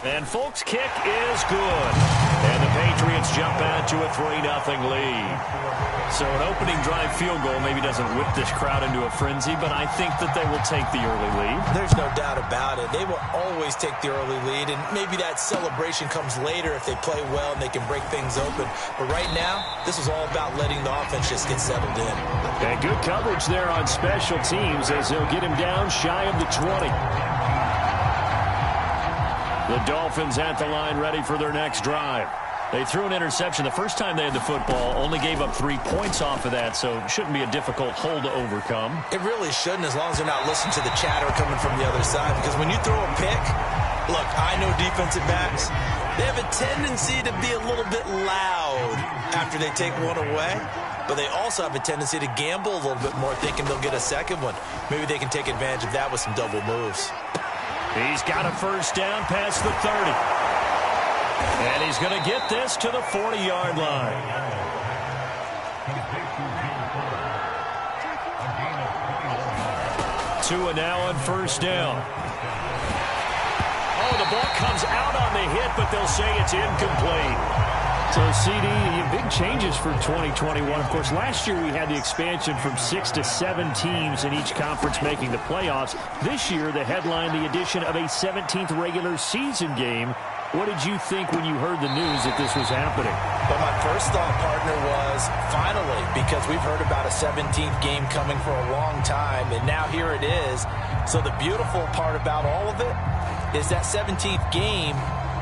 And folks, kick is good. And the Patriots jump out to a 3-0 lead. So an opening drive field goal maybe doesn't whip this crowd into a frenzy, but I think that they will take the early lead. There's no doubt about it. They will always take the early lead, and maybe that celebration comes later if they play well and they can break things open. But right now, this is all about letting the offense just get settled in. And good coverage there on special teams as they'll get him down shy of the 20. The Dolphins at the line ready for their next drive. They threw an interception the first time they had the football, only gave up 3 points off of that, so it shouldn't be a difficult hole to overcome. It really shouldn't, as long as they're not listening to the chatter coming from the other side, because when you throw a pick, look, I know defensive backs, they have a tendency to be a little bit loud after they take one away, but they also have a tendency to gamble a little bit more, thinking they'll get a second one. Maybe they can take advantage of that with some double moves. He's got a first down past the 30. And he's going to get this to the 40-yard line. Tua now on first down. Oh, the ball comes out on the hit, but they'll say it's incomplete. So, CD, big changes for 2021. Of course, last year we had the expansion from 6 to 7 teams in each conference making the playoffs. This year, the headline, the addition of a 17th regular season game. What did you think when you heard the news that this was happening? Well, my first thought, partner, was finally, because we've heard about a 17th game coming for a long time, and now here it is. So the beautiful part about all of it is that 17th game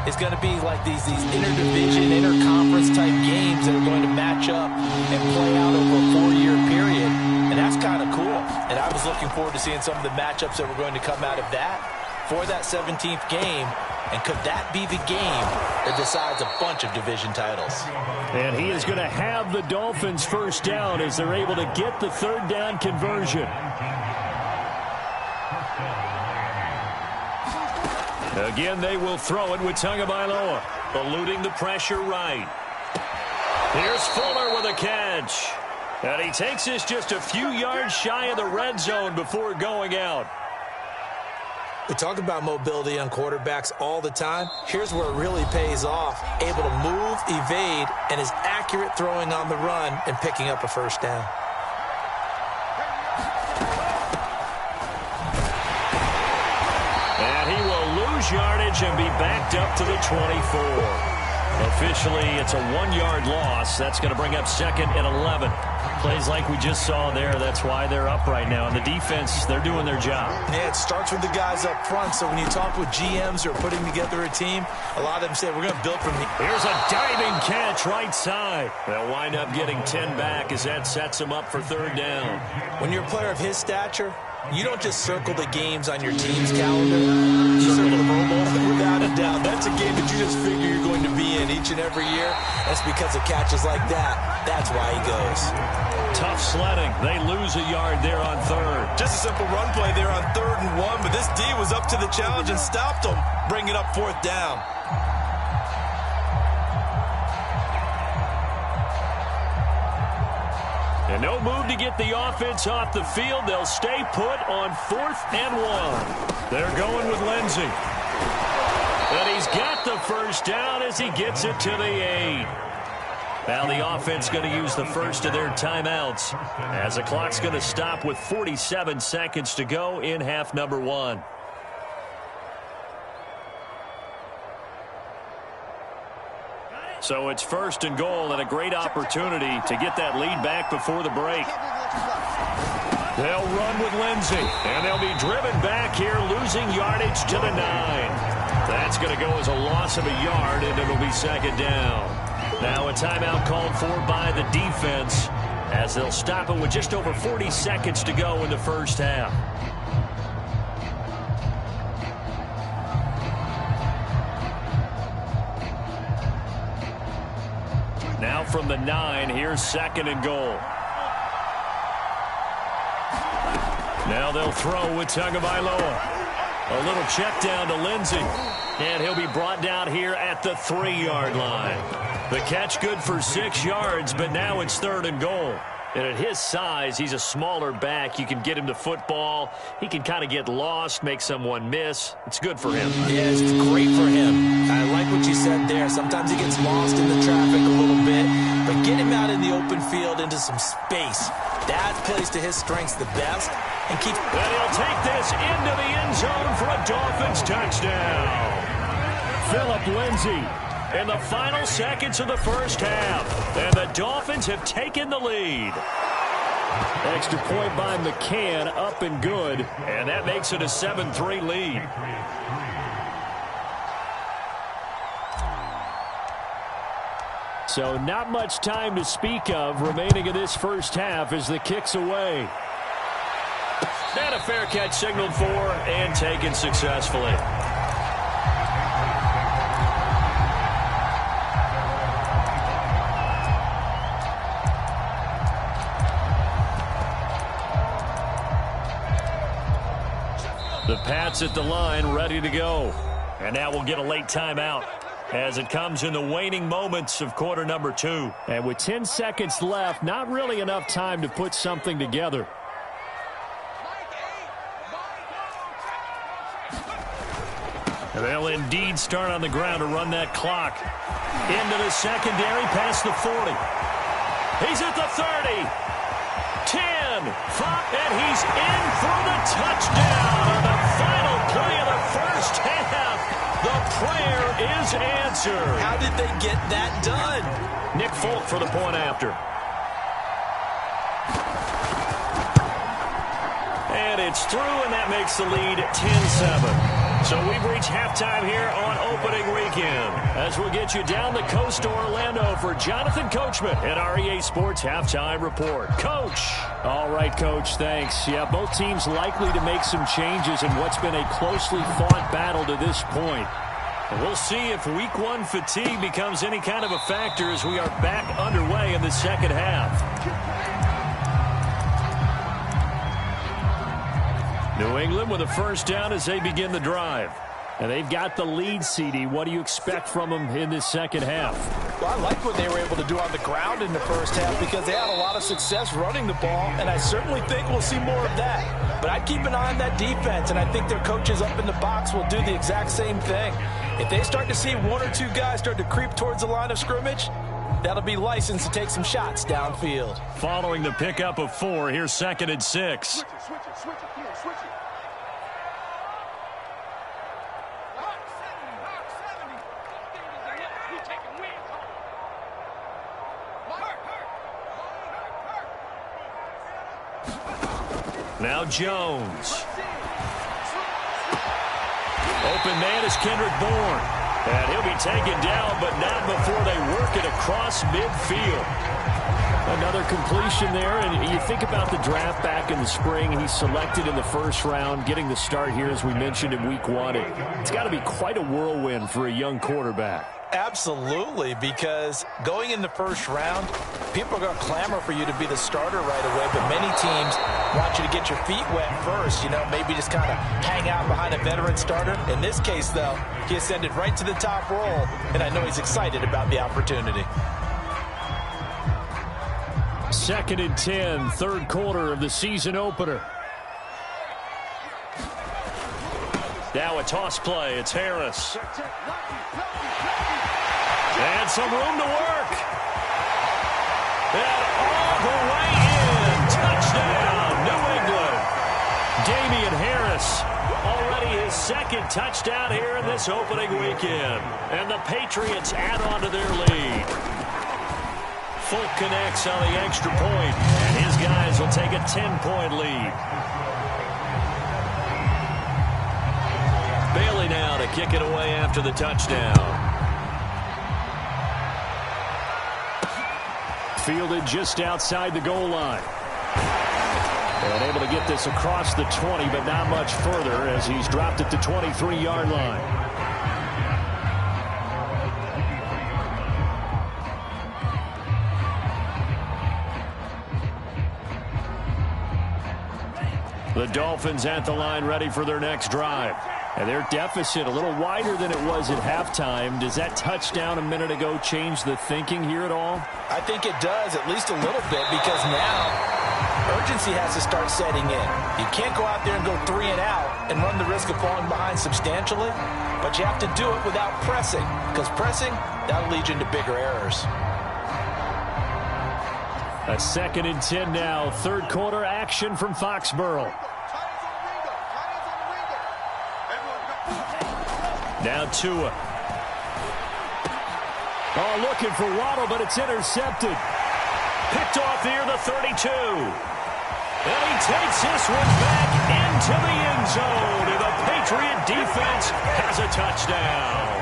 is going to be like these interdivision, interconference type games that are going to match up and play out over a 4-year period, and that's kind of cool. And I was looking forward to seeing some of the matchups that were going to come out of that for that 17th game. And could that be the game that decides a bunch of division titles? And he is going to have the Dolphins first down as they're able to get the third down conversion. Again, they will throw it with Tagovailoa, eluding the pressure right. Here's Fuller with a catch. And he takes this just a few yards shy of the red zone before going out. We talk about mobility on quarterbacks all the time. Here's where it really pays off. Able to move, evade, and is accurate throwing on the run and picking up a first down. And he will lose yardage and be backed up to the 24. Officially, it's a 1-yard loss. That's going to bring up 2nd and 11. Plays like we just saw there. That's why they're up right now. And the defense, they're doing their job. Yeah, it starts with the guys up front. So when you talk with GMs who are putting together a team, a lot of them say, we're going to build from here. Here's a diving catch right side. They'll wind up getting 10 back as that sets them up for third down. When you're a player of his stature, you don't just circle the games on your team's calendar. You circle the Pro Bowl, without a doubt. That's a game that you just figure you're going to be in each and every year. That's because of catches like that. That's why he goes. Tough sledding. They lose a yard there on third. Just a simple run play there on 3rd and 1, but this D was up to the challenge and stopped him, bringing up 4th down. And no move to get the offense off the field. They'll stay put on 4th and 1. They're going with Lindsey. And he's got the first down as he gets it to the 8. Now the offense going to use the first of their timeouts as the clock's going to stop with 47 seconds to go in half number 1. So it's 1st and goal and a great opportunity to get that lead back before the break. They'll run with Lindsey, and they'll be driven back here, losing yardage to the 9. That's going to go as a loss of a yard, and it'll be 2nd down. Now a timeout called for by the defense as they'll stop it with just over 40 seconds to go in the first half. Now from the 9, here's 2nd and goal. Now they'll throw with Tagovailoa. A little check down to Lindsey. And he'll be brought down here at the 3-yard line. The catch good for 6 yards, but now it's 3rd and goal. And at his size, he's a smaller back. You can get him to football. He can kind of get lost, make someone miss. It's good for him. Yeah, it's great for him. Sometimes he gets lost in the traffic a little bit, but get him out in the open field into some space. That plays to his strengths the best. And he'll take this into the end zone for a Dolphins touchdown. Phillip Lindsay in the final seconds of the first half. And the Dolphins have taken the lead. Extra point by McCann, up and good. And that makes it a 7-3 lead. So not much time to speak of remaining in this first half as the kick's away. And a fair catch signaled for and taken successfully. The Pats at the line, ready to go. And now we'll get a late timeout as it comes in the waning moments of quarter number 2. And with 10 seconds left, not really enough time to put something together. They'll indeed start on the ground to run that clock. Into the secondary, past the 40. He's at the 30. 10, 5, and he's in for the touchdown on the final play of the first half. The prayer is answered. How did they get that done? Nick Folk for the point after. And it's through, and that makes the lead 10-7. So we've reached halftime here on opening weekend. As we'll get you down the coast to Orlando for Jonathan Coachman at our EA Sports Halftime Report. Coach. All right, Coach, thanks. Yeah, both teams likely to make some changes in what's been a closely fought battle to this point. And we'll see if Week 1 fatigue becomes any kind of a factor as we are back underway in the second half. New England with a first down as they begin the drive. And they've got the lead, CD. What do you expect from them in this second half? Well, I like what they were able to do on the ground in the first half because they had a lot of success running the ball, and I certainly think we'll see more of that. But I'd keep an eye on that defense, and I think their coaches up in the box will do the exact same thing. If they start to see one or two guys start to creep towards the line of scrimmage, that'll be licensed to take some shots downfield. Following the pickup of 4, here's 2nd and 6. Switch it. Now Jones. Open man is Kendrick Bourne. And he'll be taken down, but not before they work it across midfield. Another completion there, and you think about the draft back in the spring. He's selected in the first round, getting the start here, as we mentioned, in Week 1. It's got to be quite a whirlwind for a young quarterback. Absolutely, because going in the first round, people are going to clamor for you to be the starter right away, but many teams want you to get your feet wet first, maybe just kind of hang out behind a veteran starter. In this case, though, he ascended right to the top role, and I know he's excited about the opportunity. 2nd and 10, third quarter of the season opener. Now a toss play. It's Harris. And some room to work. And all the way in. Touchdown, New England. Damian Harris, already his 2nd touchdown here in this opening weekend. And the Patriots add on to their lead. Folk connects on the extra point, and his guys will take a 10-point lead. Bailey now to kick it away after the touchdown. Fielded just outside the goal line. And able to get this across the 20, but not much further as he's dropped at the 23-yard line. The Dolphins at the line ready for their next drive. And their deficit a little wider than it was at halftime. Does that touchdown a minute ago change the thinking here at all? I think it does, at least a little bit, because now urgency has to start setting in. You can't go out there and go 3 and out and run the risk of falling behind substantially, but you have to do it without pressing, because pressing, that'll lead you into bigger errors. A 2nd and 10 now. Third quarter action from Foxborough. Now Tua. Oh, looking for Waddle, but it's intercepted. Picked off near the 32. And he takes this one back into the end zone. And the Patriot defense has a touchdown.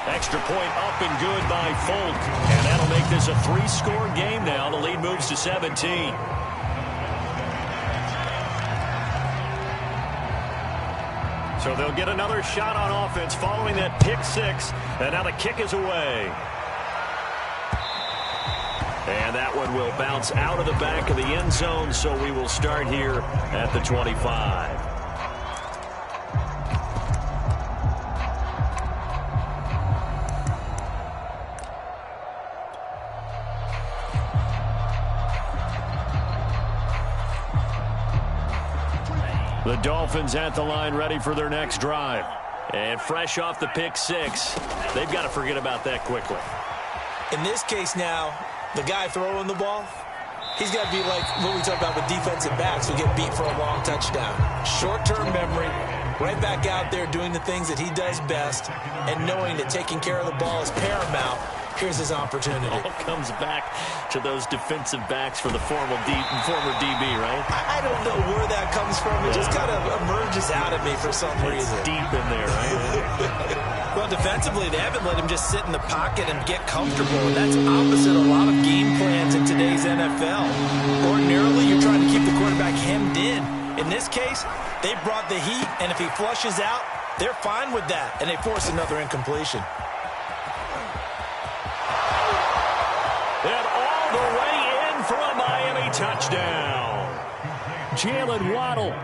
Extra point up and good by Folk. And that'll make this a 3-score game now. The lead moves to 17. So they'll get another shot on offense following that pick 6. And now the kick is away. And that one will bounce out of the back of the end zone. So we will start here at the 25. The Dolphins at the line, ready for their next drive. And fresh off the pick 6, they've got to forget about that quickly. In this case now, the guy throwing the ball, he's got to be like what we talk about with defensive backs who get beat for a long touchdown. Short-term memory, right back out there doing the things that he does best, and knowing that taking care of the ball is paramount. Here's his opportunity. All comes back to those defensive backs for the former DB, right? I don't know where that comes from. It just kind of emerges out of me for some reason. It's deep in there, right? Well, defensively, they haven't let him just sit in the pocket and get comfortable, and that's opposite a lot of game plans in today's NFL. Ordinarily, you're trying to keep the quarterback hemmed in. In this case, they brought the heat, and if he flushes out, they're fine with that, and they force another incompletion. And all the way in for a Miami touchdown. Jalen Waddle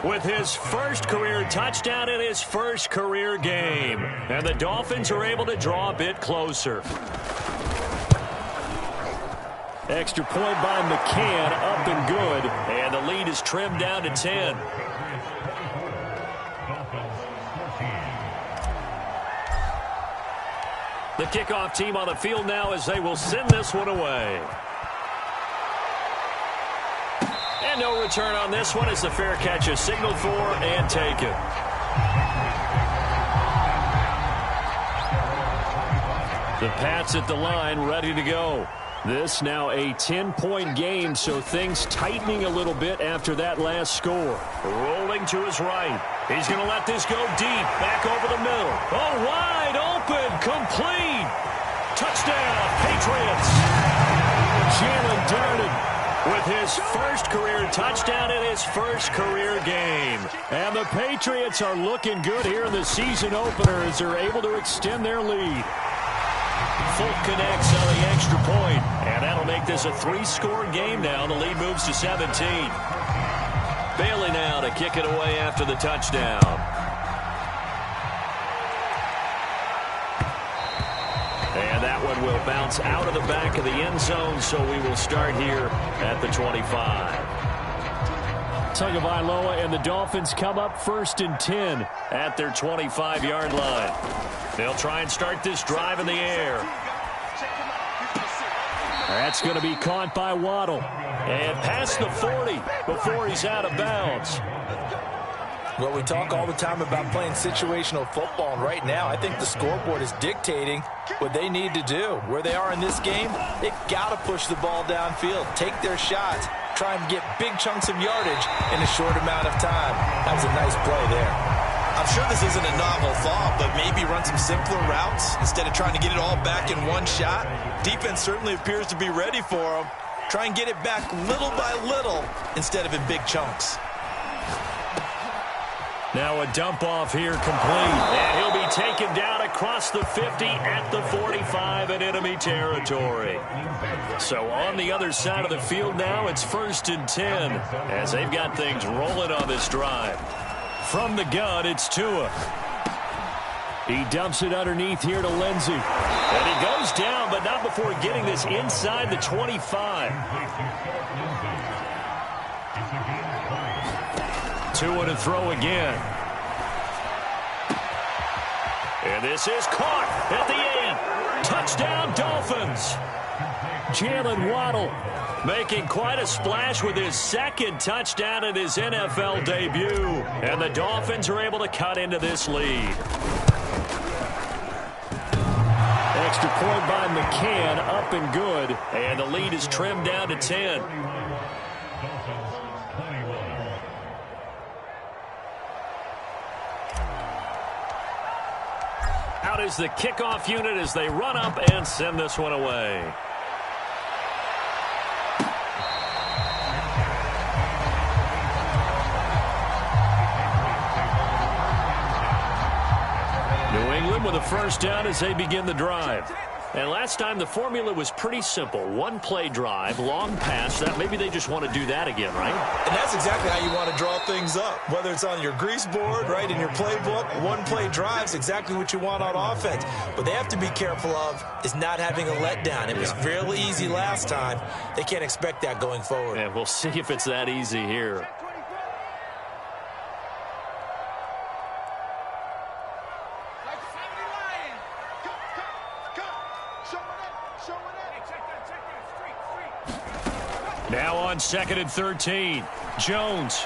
with his first career touchdown in his first career game. And the Dolphins are able to draw a bit closer. Extra point by McCann, up and good. And the lead is trimmed down to 10. The kickoff team on the field now as they will send this one away. And no return on this one as the fair catch is signaled for and taken. The Pats at the line ready to go. This now a 10-point game, so things tightening a little bit after that last score. Rolling to his right. He's going to let this go deep, back over the middle. Oh, wide open, complete. Touchdown, Patriots. Jalen Darden with his first career touchdown in his first career game. And the Patriots are looking good here in the season opener as they're able to extend their lead. Folk connects on the extra point, and that'll make this a 3-score game now. The lead moves to 17. Bailey now to kick it away after the touchdown. And that one will bounce out of the back of the end zone, so we will start here at the 25. Tagovailoa and the Dolphins come up 1st and 10 at their 25-yard line. They'll try and start this drive in the air. That's going to be caught by Waddle. And past the 40 before he's out of bounds. Well, we talk all the time about playing situational football, and right now I think the scoreboard is dictating what they need to do. Where they are in this game, they've got to push the ball downfield, take their shots, try and get big chunks of yardage in a short amount of time. That was a nice play there. I'm sure this isn't a novel thought, but maybe run some simpler routes instead of trying to get it all back in one shot. Defense certainly appears to be ready for them. Try and get it back little by little instead of in big chunks. Now a dump off here complete. And he'll be taken down across the 50 at the 45 in enemy territory. So on the other side of the field now, it's 1st and 10 as they've got things rolling on this drive. From the gun, it's Tua. He dumps it underneath here to Lindsey. And he goes down, but not before getting this inside the 25. 2 to throw again. And this is caught at the 8. Touchdown, Dolphins. Jalen Waddle making quite a splash with his second touchdown in his NFL debut. And the Dolphins are able to cut into this lead. Extra point by McCann, up and good. And the lead is trimmed down to 10. Out is the kickoff unit as they run up and send this one away. New England with a first down as they begin the drive. And last time the formula was pretty simple. One play drive, long pass. That maybe they just want to do that again, right? And that's exactly how you want to draw things up. Whether it's on your grease board, right, in your playbook, one play drive's exactly what you want on offense. What they have to be careful of is not having a letdown. It was fairly easy last time. They can't expect that going forward. And we'll see if it's that easy here. Now on 2nd and 13. Jones.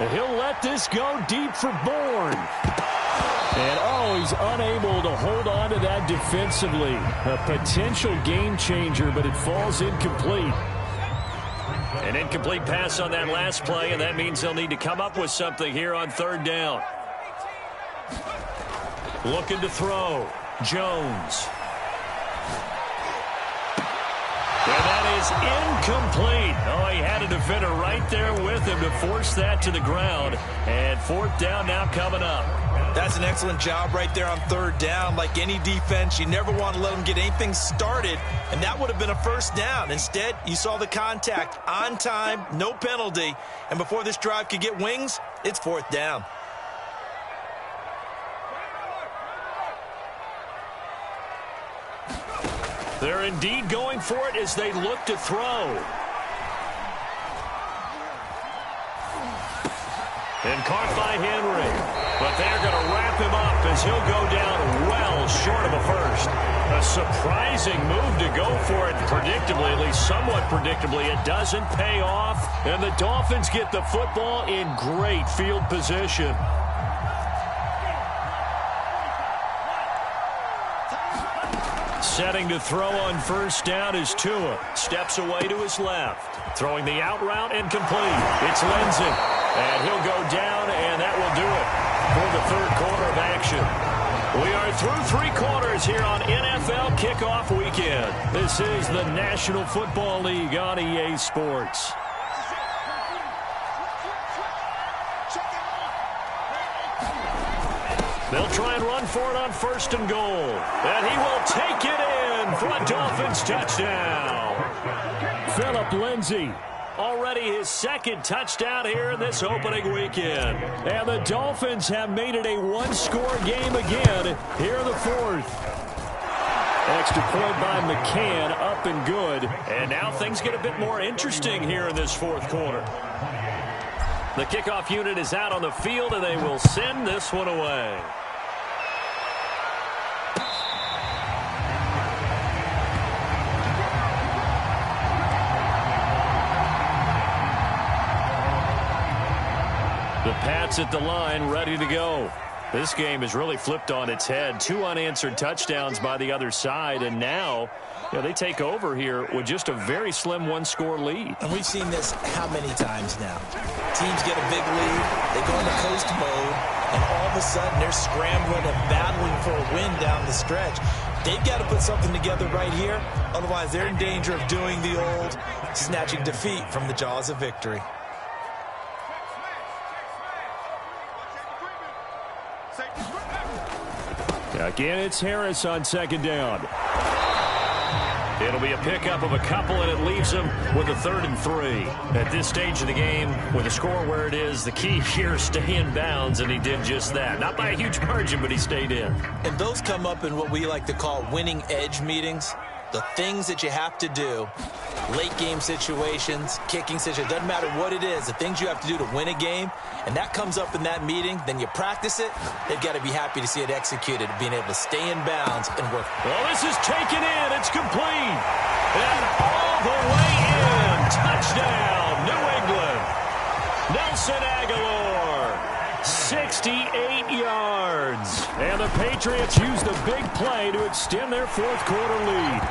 And he'll let this go deep for Bourne. And, oh, he's unable to hold on to that defensively. A potential game changer, but it falls incomplete. An incomplete pass on that last play, and that means they'll need to come up with something here on 3rd down. Looking to throw. Jones. And that is incomplete. Oh, he had a defender right there with him to force that to the ground. And 4th down now coming up. That's an excellent job right there on 3rd down. Like any defense, you never want to let them get anything started, and that would have been a first down. Instead, you saw the contact on time, no penalty, and before this drive could get wings, it's 4th down. They're indeed going for it as they look to throw. And caught by Henry. But they're going to wrap him up as he'll go down well short of a first. A surprising move to go for it predictably, at least somewhat predictably. It doesn't pay off, and the Dolphins get the football in great field position. Setting to throw on 1st down is Tua. Steps away to his left. Throwing the out route and complete. It's Lindsey. And he'll go down, and that will do it for the 3rd quarter of action. We are through 3 quarters here on NFL Kickoff Weekend. This is the National Football League on EA Sports. They'll try and run for it on 1st and goal. And he will take it in for a Dolphins touchdown. Phillip Lindsay, already his 2nd touchdown here in this opening weekend. And the Dolphins have made it a 1-score game again here in the 4th. Extra point by McCann, up and good. And now things get a bit more interesting here in this 4th quarter. The kickoff unit is out on the field, and they will send this one away. The Pats at the line, ready to go. This game is really flipped on its head. 2 unanswered touchdowns by the other side, and now they take over here with just a very slim 1-score lead. And we've seen this how many times now? Teams get a big lead, they go into coast mode, and all of a sudden they're scrambling and battling for a win down the stretch. They've got to put something together right here, otherwise they're in danger of doing the old snatching defeat from the jaws of victory. Again, it's Harris on 2nd down. It'll be a pickup of a couple, and it leaves them with a 3rd and 3. At this stage of the game, with the score where it is, the key here is stay in bounds, and he did just that. Not by a huge margin, but he stayed in. And those come up in what we like to call winning edge meetings. The things that you have to do, late game situations, kicking situations, doesn't matter what it is, the things you have to do to win a game, and that comes up in that meeting, then you practice it, they've got to be happy to see it executed, being able to stay in bounds and work. Well, this is taken in. It's complete. And all the way in. Touchdown, New England. Nelson Aguilar, 68 yards. And the Patriots use the big play to extend their 4th quarter lead.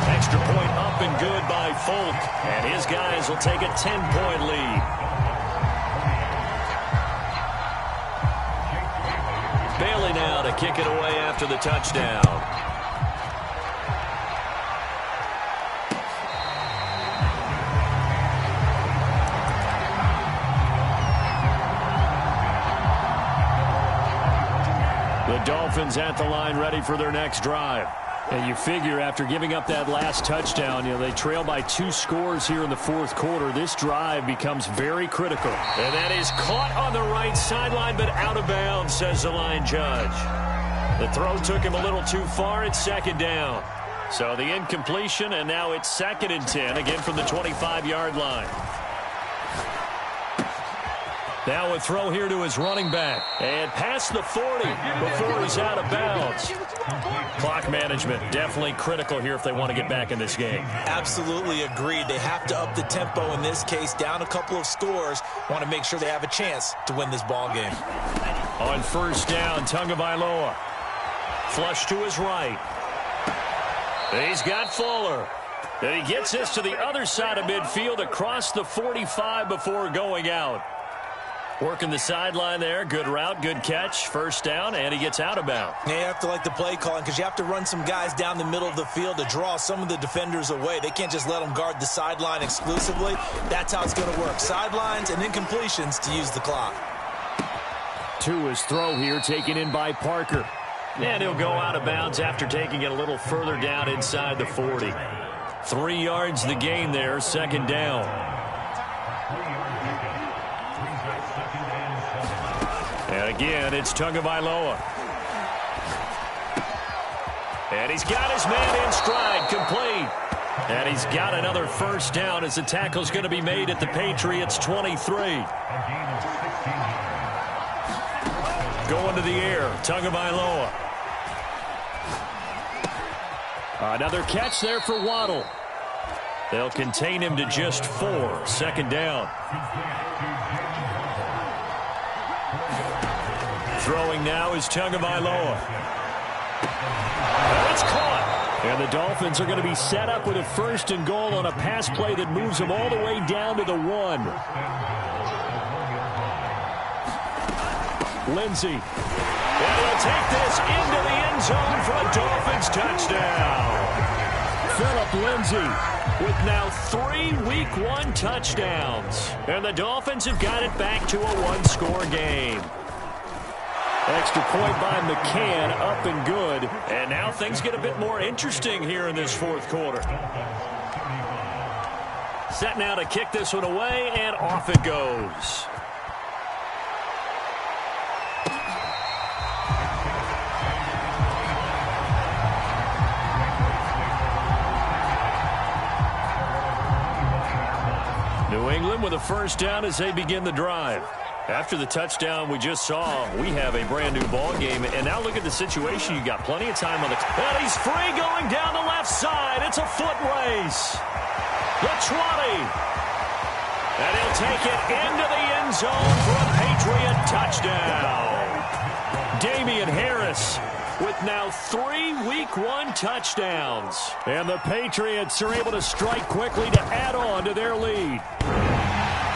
Extra point up and good by Folk. And his guys will take a 10-point lead. Bailey now to kick it away after the touchdown. The Dolphins at the line ready for their next drive. And you figure after giving up that last touchdown, they trail by 2 scores here in the 4th quarter. This drive becomes very critical. And that is caught on the right sideline, but out of bounds, says the line judge. The throw took him a little too far. It's 2nd down. So the incompletion, and now it's 2nd and 10, again from the 25-yard line. Now a throw here to his running back. And past the 40 before he's out of bounds. Clock management definitely critical here if they want to get back in this game. Absolutely agreed. They have to up the tempo in this case, down a couple of scores. Want to make sure they have a chance to win this ball game. On 1st down, Tagovailoa. Flush to his right. He's got Fuller. And he gets this to the other side of midfield across the 45 before going out. Working the sideline there. Good route, good catch. 1st down, and he gets out of bounds. Yeah, you have to like the play calling because you have to run some guys down the middle of the field to draw some of the defenders away. They can't just let them guard the sideline exclusively. That's how it's going to work. Sidelines and incompletions to use the clock. To his throw here, taken in by Parker. And he'll go out of bounds after taking it a little further down inside the 40. 3 yards the gain there, 2nd down. And again, it's Tagovailoa. And he's got his man in stride, complete. And he's got another 1st down as the tackle's going to be made at the Patriots' 23. Going to the air, Tagovailoa. Another catch there for Waddle. They'll contain him to just 4, 2nd down. Throwing now is Tagovailoa. It's caught. And the Dolphins are going to be set up with a 1st and goal on a pass play that moves them all the way down to the 1. Lindsey. And he'll take this into the end zone for a Dolphins touchdown. Phillip Lindsey with now 3 Week 1 touchdowns. And the Dolphins have got it back to a 1-score game. Extra point by McCann, up and good. And now things get a bit more interesting here in this 4th quarter. Set now to kick this one away, and off it goes. New England with a 1st down as they begin the drive. After the touchdown we just saw, we have a brand new ball game. And now look at the situation. You got plenty of time on the and he's free going down the left side. It's a foot race. The 20. And he'll take it into the end zone for a Patriot touchdown. Damian Harris with now 3 Week 1 touchdowns. And the Patriots are able to strike quickly to add on to their lead.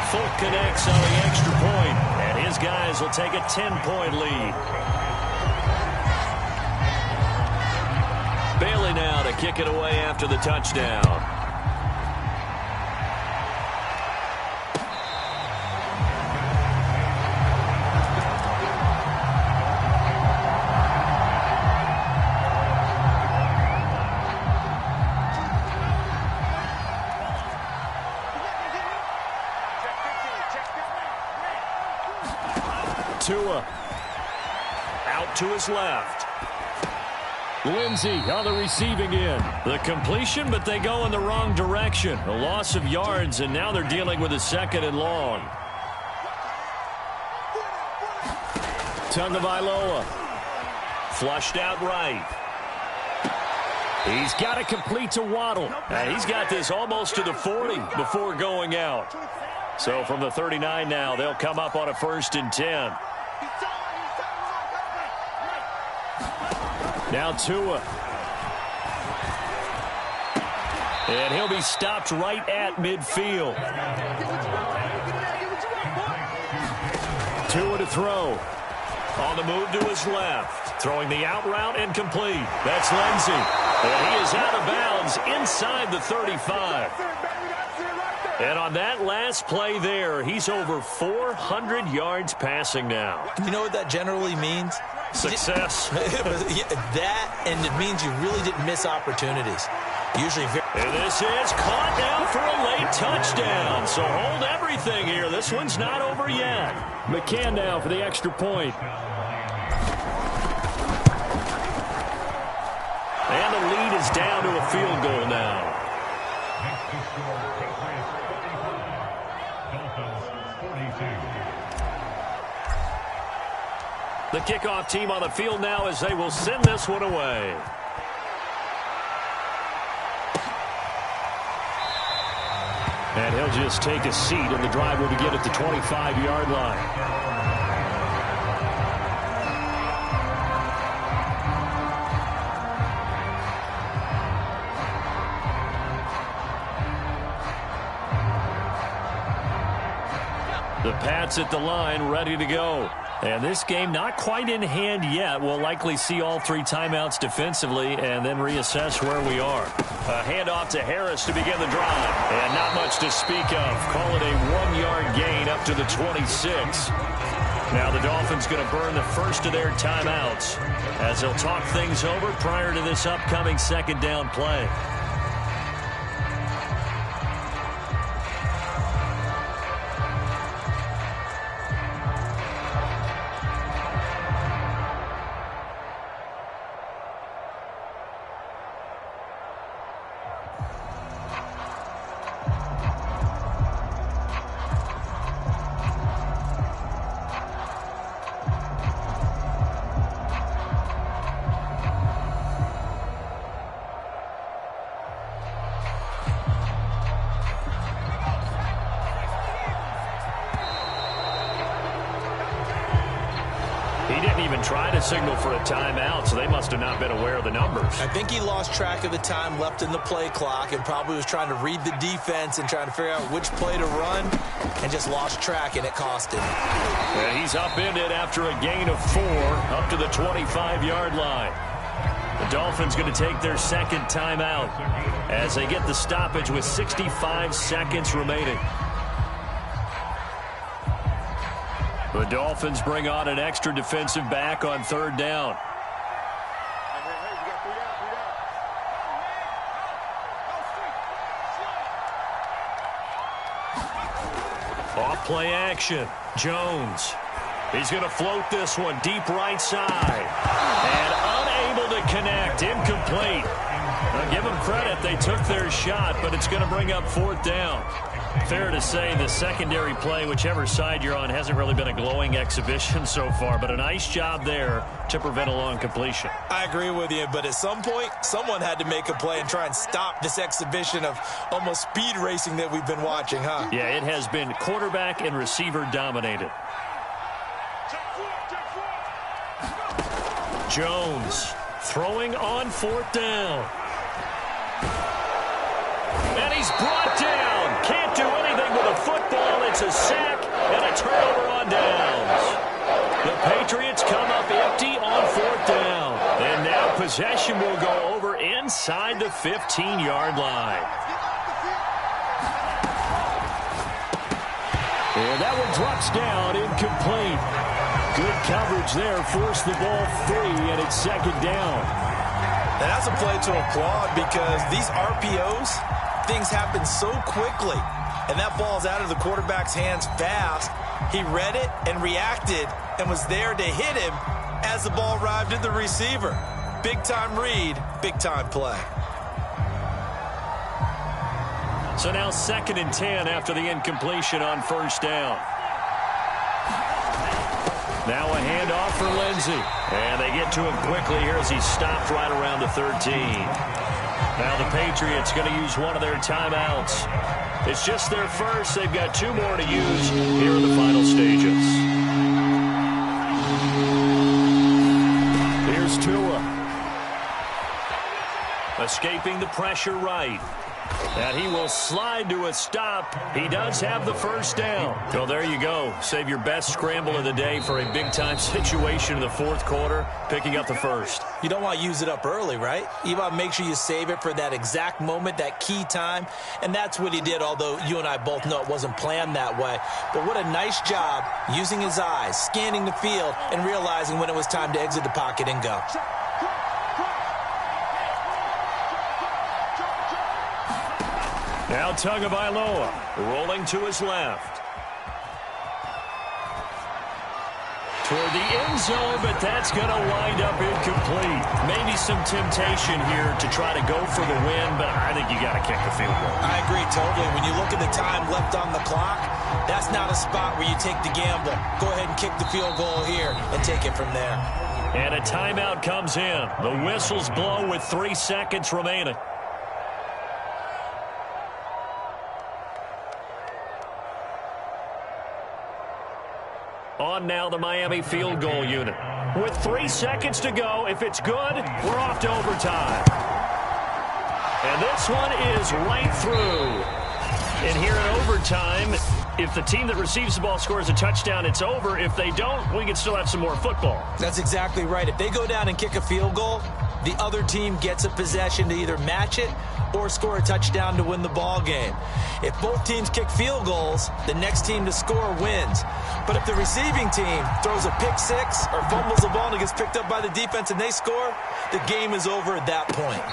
Folk connects on the extra point, and his guys will take a 10-point lead. Bailey now to kick it away after the touchdown. Tua. Out to his left. Lindsey on the receiving end. The completion, but they go in the wrong direction. A loss of yards, and now they're dealing with a 2nd and long. Tagovailoa. Flushed out right. He's got to complete to Waddle. He's got this almost to the 40 before going out. So from the 39 now, they'll come up on a 1st and 10. Now Tua. And he'll be stopped right at midfield. Tua to throw. On the move to his left. Throwing the out route and complete. That's Lindsey. And he is out of bounds inside the 35. And on that last play there, he's over 400 yards passing now. You know what that generally means? Success. That, and it means you really didn't miss opportunities. Usually and this is caught now for a late touchdown. So hold everything here. This one's not over yet. McCann now for the extra point. And the lead is down to a field goal now. The kickoff team on the field now as they will send this one away. And he'll just take a seat, and the drive will begin at the 25-yard line. The Pats at the line, ready to go. And this game not quite in hand yet. We'll likely see all 3 timeouts defensively and then reassess where we are. A handoff to Harris to begin the drive. And not much to speak of. Call it a 1-yard gain up to the 26. Now the Dolphins going to burn the first of their timeouts as they'll talk things over prior to this upcoming 2nd down play. Try to signal for a timeout, so they must have not been aware of the numbers. I think he lost track of the time left in the play clock and probably was trying to read the defense and trying to figure out which play to run and just lost track, and it cost him. And he's upended after a gain of 4 up to the 25-yard line. The Dolphins going to take their 2nd timeout as they get the stoppage with 65 seconds remaining. The Dolphins bring on an extra defensive back on 3rd down. Off play action. Jones. He's going to float this one deep right side. And unable to connect. Incomplete. Now give them credit. They took their shot, but it's going to bring up 4th down. Fair to say the secondary play, whichever side you're on, hasn't really been a glowing exhibition so far, but a nice job there to prevent a long completion. I agree with you, but at some point, someone had to make a play and try and stop this exhibition of almost speed racing that we've been watching, huh? Yeah, it has been quarterback and receiver dominated. Jones throwing on 4th down. And he's brought down. Can't do anything with a football. It's a sack and a turnover on downs. The Patriots come up empty on 4th down. And now possession will go over inside the 15-yard line. And that one drops down, incomplete. Good coverage there, forced the ball free, and it's 2nd down. And that's a play to applaud because these RPOs, things happen so quickly. and that ball's out of the quarterback's hands fast. He read it and reacted and was there to hit him as the ball arrived at the receiver. Big-time read, big-time play. So now 2nd and 10 after the incompletion on 1st down. Now a handoff for Lindsey. And they get to him quickly here as he stopped right around the 13. Now the Patriots going to use one of their timeouts. It's just their first. They've got 2 more to use here in the final stages. Here's Tua. Escaping the pressure right. And he will slide to a stop. He does have the 1st down. Well, there you go. Save your best scramble of the day for a big-time situation in the 4th quarter, picking up the 1st. You don't want to use it up early, right? You want to make sure you save it for that exact moment, that key time. And that's what he did, although you and I both know it wasn't planned that way. But what a nice job using his eyes, scanning the field, and realizing when it was time to exit the pocket and go. Now Tagovailoa rolling to his left. Toward the end zone, but that's going to wind up incomplete. Maybe some temptation here to try to go for the win, but I think you got to kick the field goal. I agree totally. When you look at the time left on the clock, that's not a spot where you take the gamble. Go ahead and kick the field goal here and take it from there. And a timeout comes in. The whistles blow with 3 seconds remaining. On now the Miami field goal unit. With 3 seconds to go, if it's good, we're off to overtime. And this one is right through. And here in overtime, if the team that receives the ball scores a touchdown, it's over. If they don't, we can still have some more football. That's exactly right. If they go down and kick a field goal, the other team gets a possession to either match it or score a touchdown to win the ball game. If both teams kick field goals, the next team to score wins. But if the receiving team throws a pick six or fumbles the ball and it gets picked up by the defense and they score, the game is over at that point.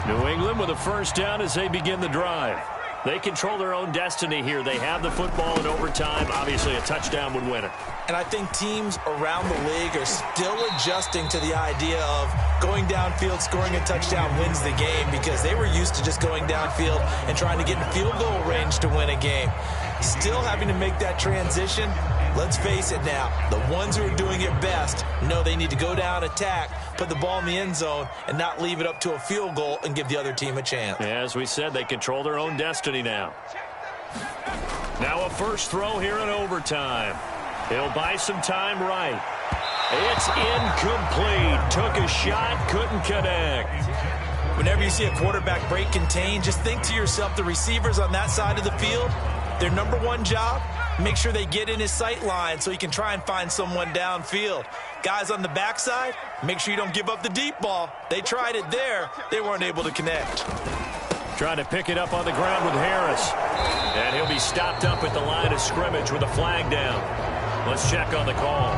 New England with a 1st down as they begin the drive. They control their own destiny here. They have the football in overtime. Obviously, a touchdown would win it. And I think teams around the league are still adjusting to the idea of going downfield, scoring a touchdown wins the game, because they were used to just going downfield and trying to get in field goal range to win a game. Still having to make that transition. Let's face it now, the ones who are doing it best know they need to go down, attack, put the ball in the end zone, and not leave it up to a field goal and give the other team a chance. As we said, they control their own destiny now. Now a first throw here in overtime. He'll buy some time right. It's incomplete. Took a shot, couldn't connect. Whenever you see a quarterback break contain, just think to yourself, the receivers on that side of the field, their number one job, make sure they get in his sight line so he can try and find someone downfield. Guys on the backside, make sure you don't give up the deep ball. They tried it there. They weren't able to connect. Trying to pick it up on the ground with Harris. And he'll be stopped up at the line of scrimmage with a flag down. Let's check on the call.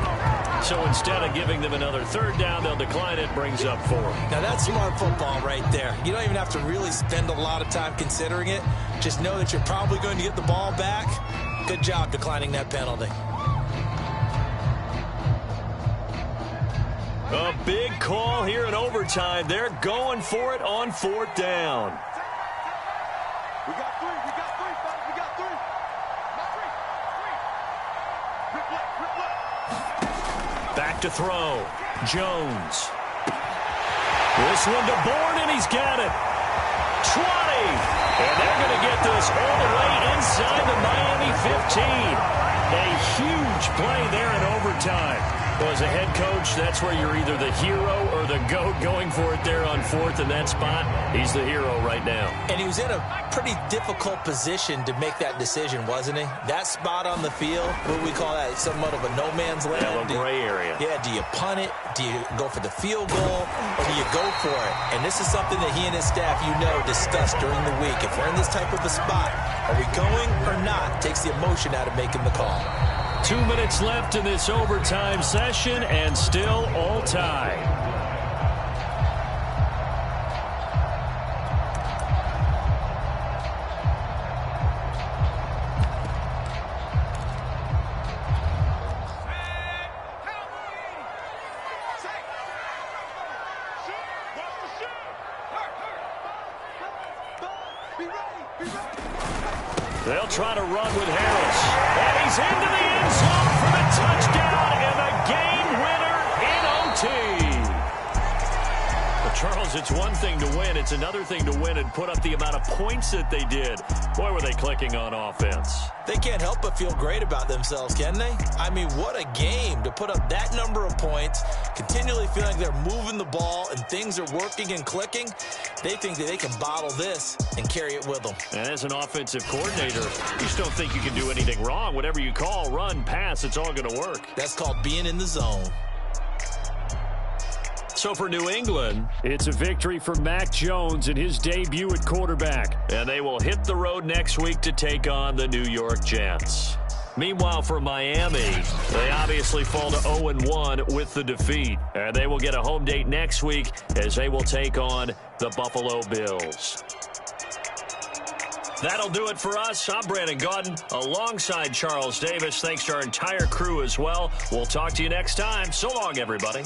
So instead of giving them another 3rd down, they'll decline it, brings up 4. Now that's smart football right there. You don't even have to really spend a lot of time considering it. Just know that you're probably going to get the ball back. Good job declining that penalty. A big call here in overtime. They're going for it on 4th down. We got 3, we got 3, fellas, we got 3. Not 3, 3. Rip left, rip left. Back to throw. Jones. This one to Bourne, and he's got it. 20. And they're going to get this all the way inside the Miami 15. A huge play there in overtime. Well, as a head coach, that's where you're either the hero or the GOAT going for it there on 4th in that spot. He's the hero right now. And he was in a pretty difficult position to make that decision, wasn't he? That spot on the field, what we call that, somewhat of a no man's land. Yeah, a gray area. Yeah, do you punt it? Do you go for the field goal? Or do you go for it? And this is something that he and his staff, discussed during the week. If we're in this type of a spot, are we going or not? Takes the emotion out of making the call. 2 minutes left in this overtime session, and still all tied. They'll try to run with Harris. And he's into the end zone for the touchdown and the game winner in OT. But Charles, it's one thing to win. It's another thing to win and put up the amount of points that they did. Boy, were they clicking on offense. They can't help but feel great about themselves, can they? I mean, what a game to put up that number of points, continually feeling like they're moving the ball and things are working and clicking. They think that they can bottle this and carry it with them. And as an offensive coordinator, you just don't think you can do anything wrong. Whatever you call, run, pass, it's all going to work. That's called being in the zone. So for New England, it's a victory for Mac Jones in his debut at quarterback. And they will hit the road next week to take on the New York Jets. Meanwhile, for Miami, they obviously fall to 0-1 with the defeat. And they will get a home date next week as they will take on the Buffalo Bills. That'll do it for us. I'm Brandon Gaudin alongside Charles Davis. Thanks to our entire crew as well. We'll talk to you next time. So long, everybody.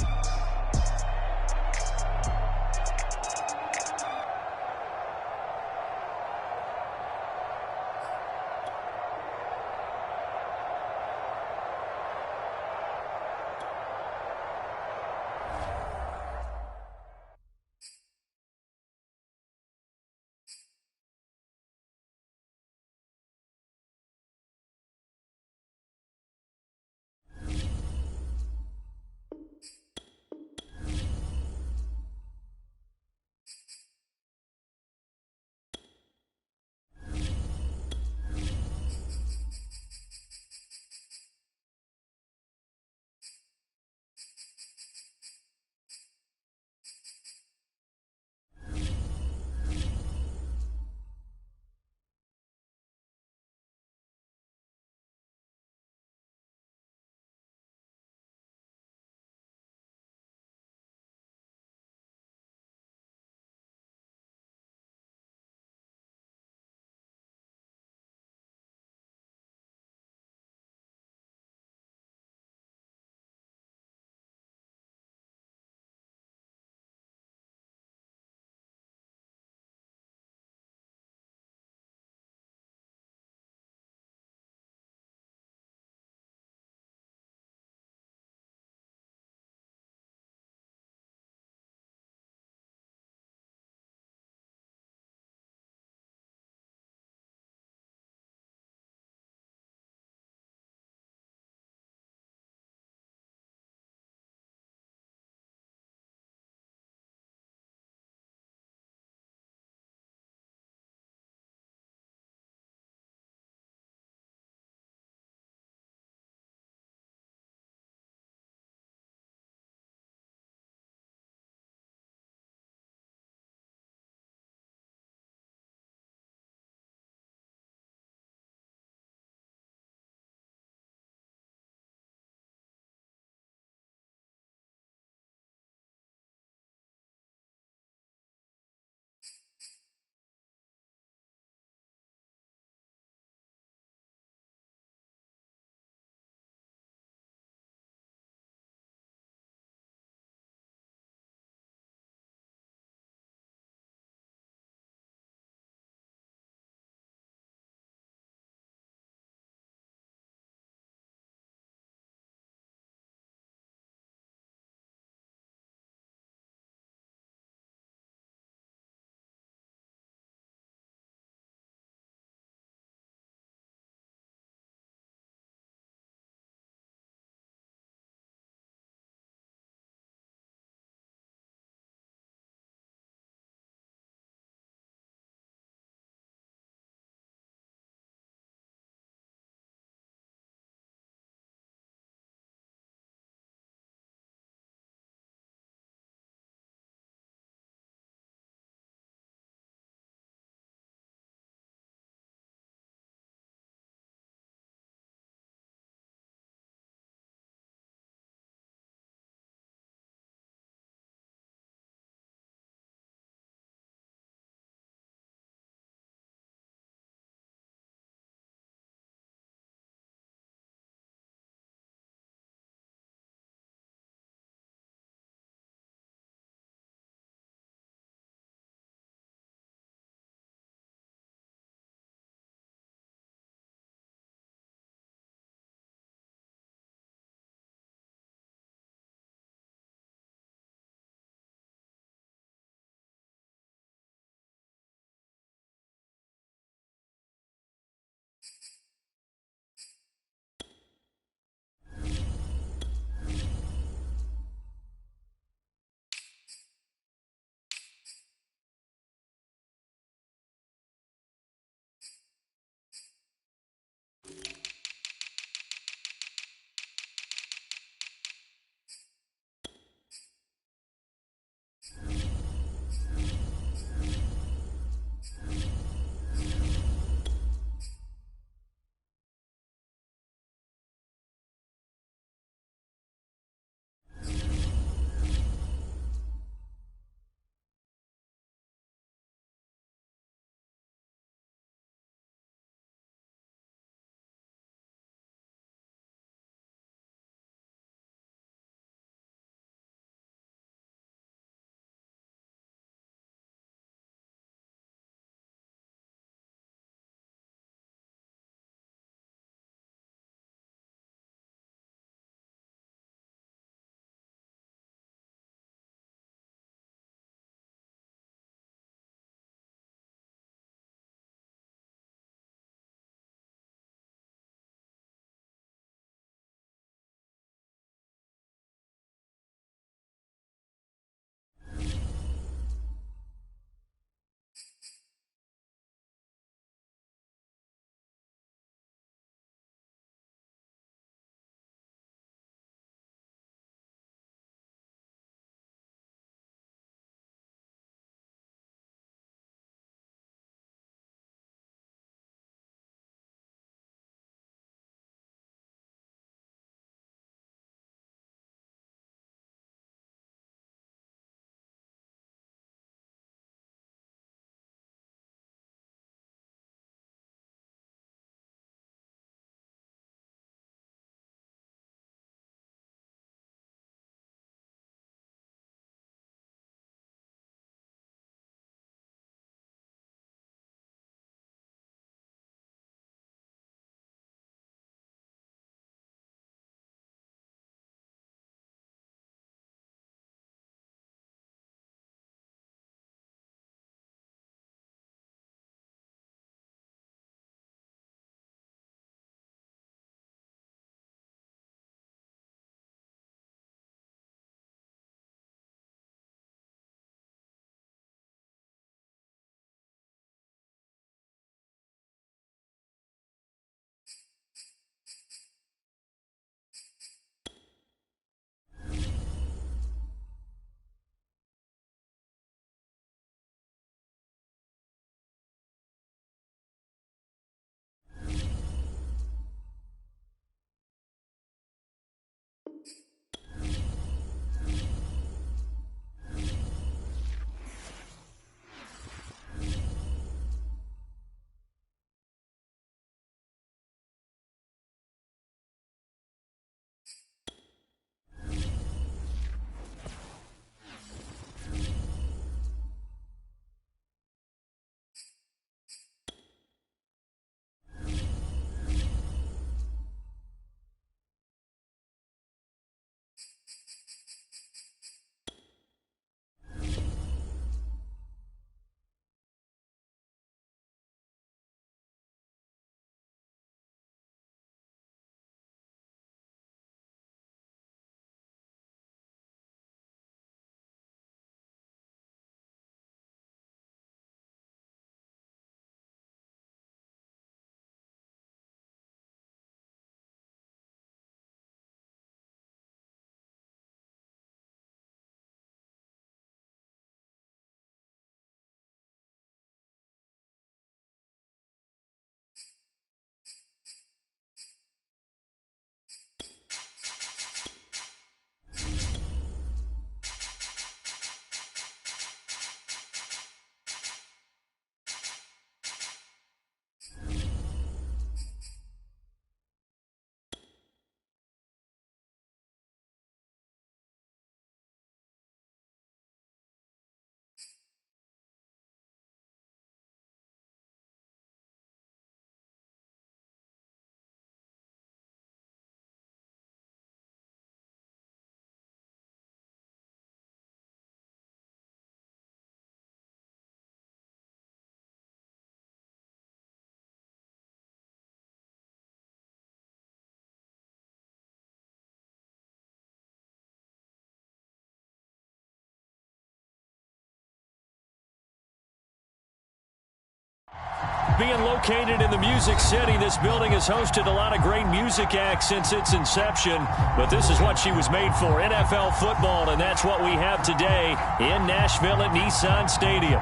being located in the Music City. This building has hosted a lot of great music acts since its inception, but this is what she was made for, NFL football, and that's what we have today in Nashville at Nissan Stadium.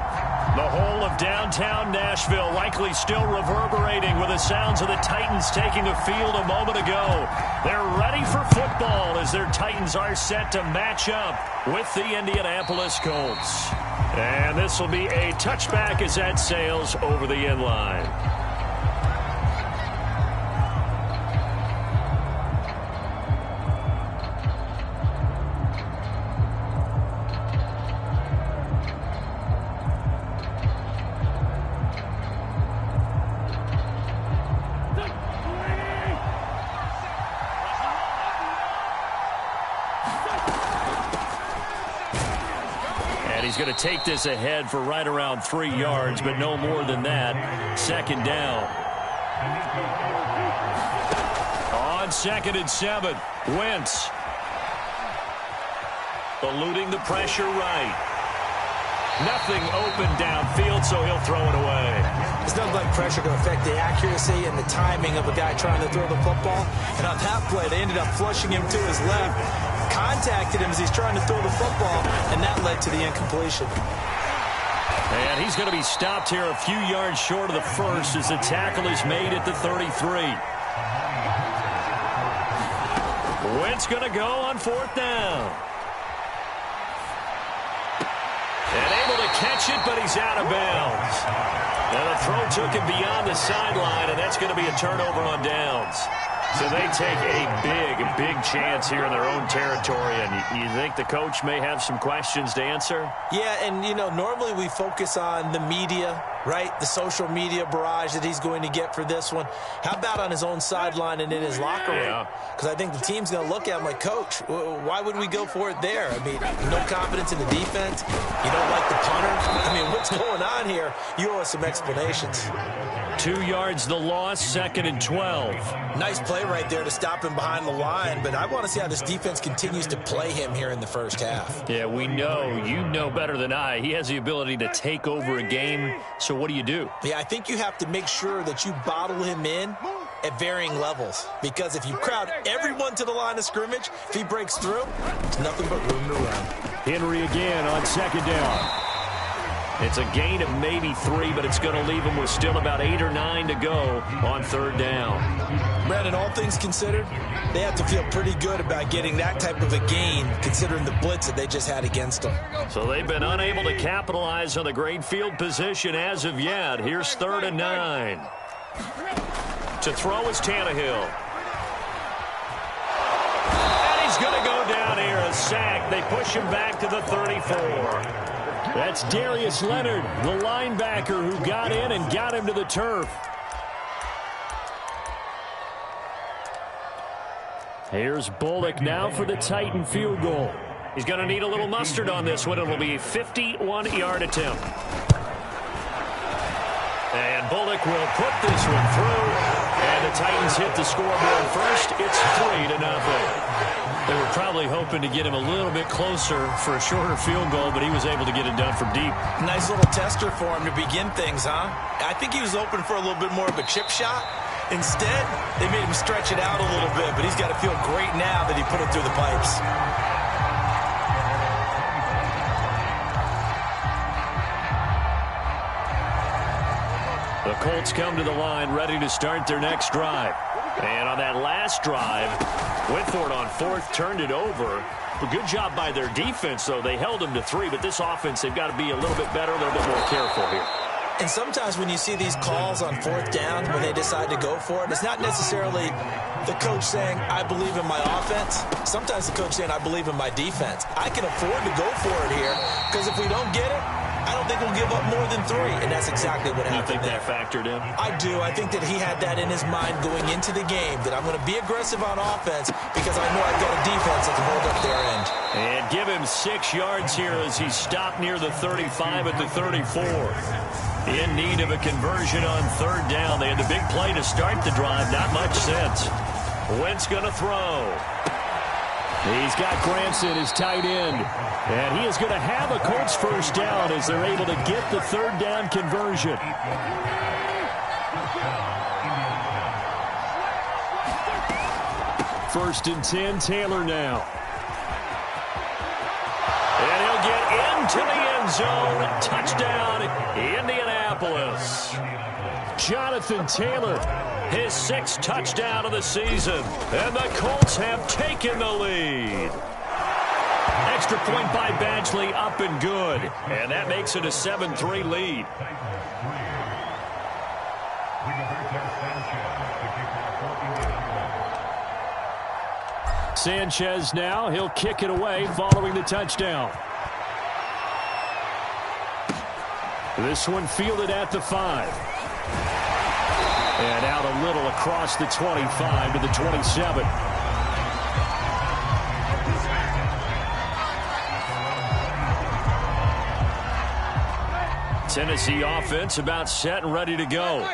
The whole of downtown Nashville likely still reverberating with the sounds of the Titans taking the field a moment ago. They're ready for football as their Titans are set to match up with the Indianapolis Colts. And this will be a touchback as that sails over the end line. He's going to take this ahead for right around 3 yards, but no more than that. Second down. On 2nd and 7, Wentz. Eluding the pressure right. Nothing open downfield, so he'll throw it away. There's nothing like pressure to affect the accuracy and the timing of a guy trying to throw the football. And on that play, they ended up flushing him to his left. Contacted him as he's trying to throw the football, and that led to the incompletion. And he's going to be stopped here a few yards short of the first as the tackle is made at the 33. Wentz going to go on 4th down. And able to catch it, but he's out of bounds. Now the throw took him beyond the sideline, and that's going to be a turnover on downs. So they take a big chance here in their own territory, and you think the coach may have some questions to answer? Yeah, and, you know, normally we focus on the media, right? The social media barrage that he's going to get for this one. How about on his own sideline and in his locker room? Because I think the team's going to look at him like, Coach, why would we go for it there? I mean, no confidence in the defense. You don't like the punter. I mean, what's going on here? You owe us some explanations. 2 yards the loss, 2nd and 12. Nice play right there to stop him behind the line, but I want to see how this defense continues to play him here in the first half. Yeah, we know. You know better than I. He has the ability to take over a game, so what do you do? Yeah, I think you have to make sure that you bottle him in at varying levels, because if you crowd everyone to the line of scrimmage, if he breaks through, there's nothing but room to run. Henry again on 2nd down. It's a gain of maybe 3, but it's going to leave them with still about 8 or 9 to go on 3rd down. Brandon, all things considered, they have to feel pretty good about getting that type of a gain, considering the blitz that they just had against them. So they've been unable to capitalize on the great field position as of yet. Here's 3rd and 9. To throw is Tannehill. And he's going to go down here, a sack. They push him back to the 34. That's Darius Leonard, the linebacker who got in and got him to the turf. Here's Bullock now for the Titan field goal. He's going to need a little mustard on this one. It'll be a 51-yard attempt. And Bullock will put this one through. And the Titans hit the scoreboard first. It's 3-0. They were probably hoping to get him a little bit closer for a shorter field goal, but he was able to get it done from deep. Nice little tester for him to begin things, huh? I think he was open for a little bit more of a chip shot. Instead, they made him stretch it out a little bit, but he's got to feel great now that he put it through the pipes. The Colts come to the line ready to start their next drive. And on that last drive, went for it on 4th, turned it over. A good job by their defense, though. They held them to 3, but this offense, they've got to be a little bit better, a little bit more careful here. And sometimes when you see these calls on 4th down, when they decide to go for it, it's not necessarily the coach saying, I believe in my offense. Sometimes the coach saying, I believe in my defense. I can afford to go for it here, because if we don't get it, I don't think we'll give up more than 3, and that's exactly what happened. You think that factored in? I do. I think that he had that in his mind going into the game, that I'm going to be aggressive on offense because I know I've got a defense that can hold up their end. And give him 6 yards here as he stopped near the 35 at the 34. In need of a conversion on 3rd down. They had the big play to start the drive. Not much sense. Wentz going to throw. He's got Granson, his tight end. And he is going to have a Colts first down as they're able to get the 3rd down conversion. First and 10, Taylor now. And he'll get into the end zone. Touchdown, Indianapolis. Jonathan Taylor, his 6th touchdown of the season. And the Colts have taken the lead. Extra point by Badgley, up and good. And that makes it a 7-3 lead. Sanchez now, he'll kick it away following the touchdown. This one fielded at the 5. And out a little across the 25 to the 27. Tennessee offense about set and ready to go.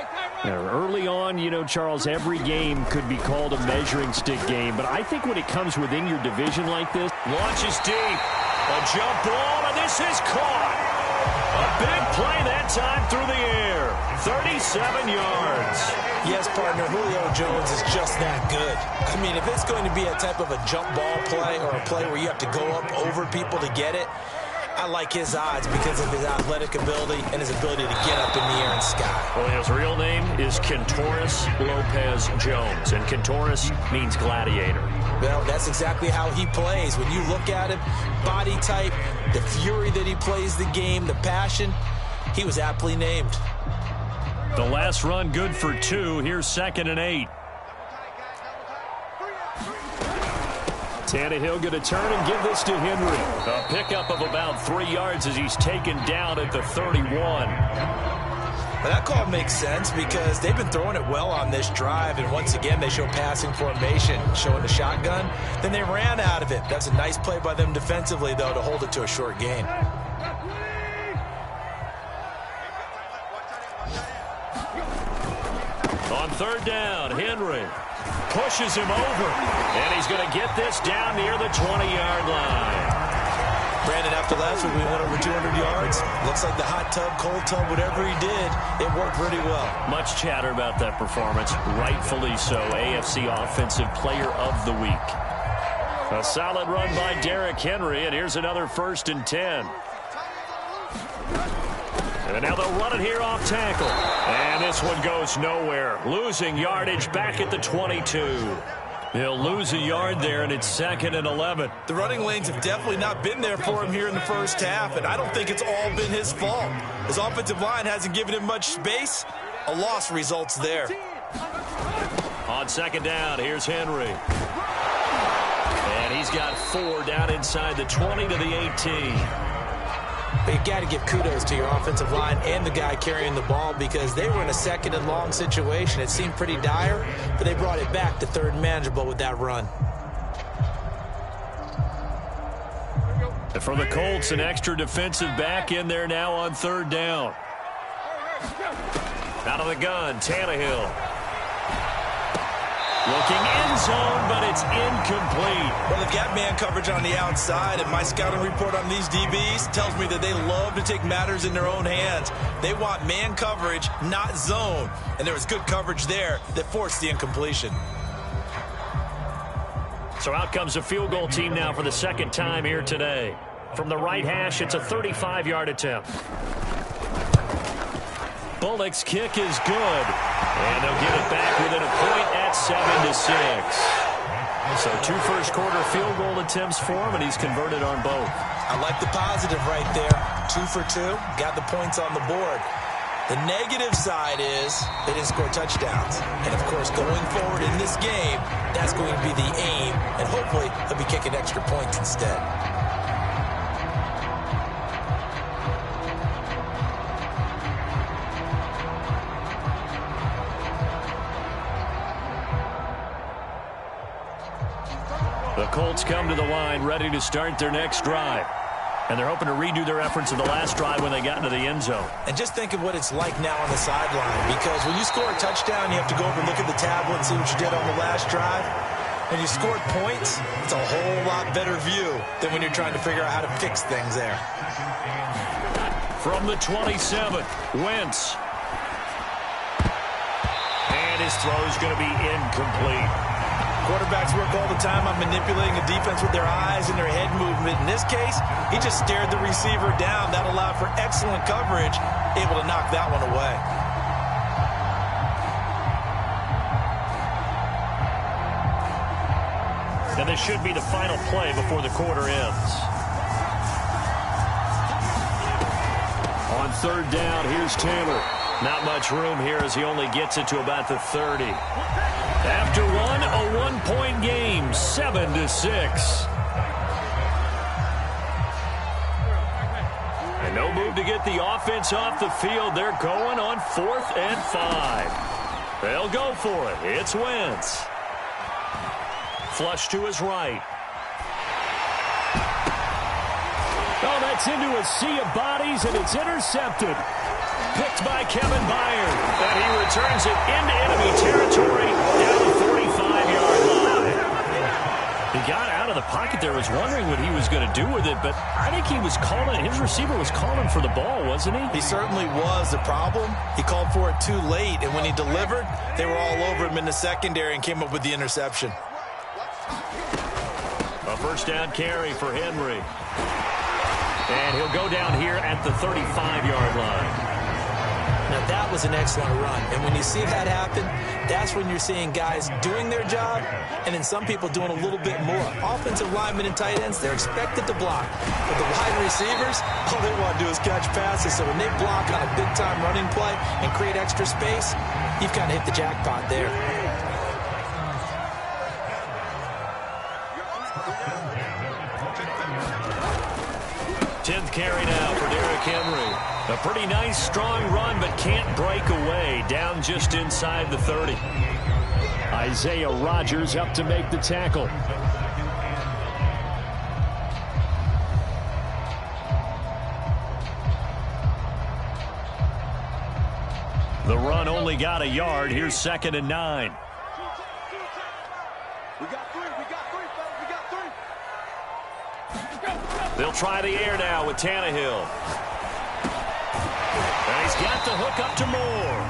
Now, early on, you know, Charles, every game could be called a measuring stick game, but I think when it comes within your division like this, launches deep, a jump ball, and this is caught. A big play that time through the air, 37 yards. Yes, partner, Julio Jones is just that good. I mean, if it's going to be a type of a jump ball play or a play where you have to go up over people to get it, I like his odds because of his athletic ability and his ability to get up in the air and sky. Well, his real name is Kentoris Lopez Jones, and Kentoris means gladiator. Well, that's exactly how he plays. When you look at him, body type, the fury that he plays the game, the passion, he was aptly named. The last run good for 2. Here's 2nd and 8. Tannehill going to turn and give this to Henry. A pickup of about 3 yards as he's taken down at the 31. Well, that call makes sense because they've been throwing it well on this drive, and once again they show passing formation, showing the shotgun. Then they ran out of it. That's a nice play by them defensively, though, to hold it to a short gain. On 3rd down, Henry pushes him over, and he's going to get this down near the 20-yard line. Brandon, after last week, we went over 200 yards. Looks like the hot tub, cold tub, whatever he did, it worked pretty well. Much chatter about that performance, rightfully so. AFC Offensive Player of the Week. A solid run by Derrick Henry, and here's another 1st and 10. And now they'll run it here off tackle. And this one goes nowhere. Losing yardage back at the 22. He'll lose a yard there, and it's 2nd and 11. The running lanes have definitely not been there for him here in the first half, and I don't think it's all been his fault. His offensive line hasn't given him much space. A loss results there. On 2nd down, here's Henry. And he's got 4 down inside the 20 to the 18. But you got to give kudos to your offensive line and the guy carrying the ball because they were in a 2nd and long situation. It seemed pretty dire, but they brought it back to 3rd and manageable with that run. And for the Colts, an extra defensive back in there now on 3rd down. Out of the gun, Tannehill. Looking end zone, but it's incomplete. Well, they've got man coverage on the outside, and my scouting report on these DBs tells me that they love to take matters in their own hands. They want man coverage, not zone. And there was good coverage there that forced the incompletion. So out comes a field goal team now for the 2nd time here today. From the right hash, it's a 35-yard attempt. Bullock's kick is good. And they'll get it back within a point at 7-6. So 2 first-quarter field goal attempts for him, and he's converted on both. I like the positive right there. 2 for 2, got the points on the board. The negative side is they didn't score touchdowns. And, of course, going forward in this game, that's going to be the aim, and hopefully they'll be kicking extra points instead. The Colts come to the line ready to start their next drive. And they're hoping to redo their efforts in the last drive when they got into the end zone. And just think of what it's like now on the sideline, because when you score a touchdown, you have to go over and look at the tablet and see what you did on the last drive. And you scored points, it's a whole lot better view than when you're trying to figure out how to fix things there. From the 27, Wentz. And his throw is going to be incomplete. Quarterbacks work all the time on manipulating the defense with their eyes and their head movement. In this case, he just stared the receiver down. That allowed for excellent coverage, able to knock that one away. And this should be the final play before the quarter ends. On third down, here's Taylor. Not much room here as he only gets it to about the 30. After one, a one-point game, 7-6. And no move to get the offense off the field. They're going on 4th and 5. They'll go for it. It's Wentz. Flush to his right. Oh, that's into a sea of bodies, and it's intercepted. Picked by Kevin Byard. And he returns it into enemy territory down the 45-yard line. He got out of the pocket there, was wondering what he was going to do with it, but I think he was calling, his receiver was calling for the ball, wasn't he? He certainly was. The problem, he called for it too late, and when he delivered, they were all over him in the secondary and came up with the interception. A first down carry for Henry. And he'll go down here at the 35-yard line. Now, that was an excellent run. And when you see that happen, that's when you're seeing guys doing their job and then some people doing a little bit more. Offensive linemen and tight ends, they're expected to block. But the wide receivers, all they want to do is catch passes. So when they block on a big-time running play and create extra space, you've kind of hit the jackpot there. Carry now for Derrick Henry. A pretty nice, strong run, but can't break away. Down just inside the 30. Isaiah Rodgers up to make the tackle. The run only got a yard. Here's 2nd and 9. We got three, fellas, we got three. They'll try the air now with Tannehill. And he's got the hook up to Moore.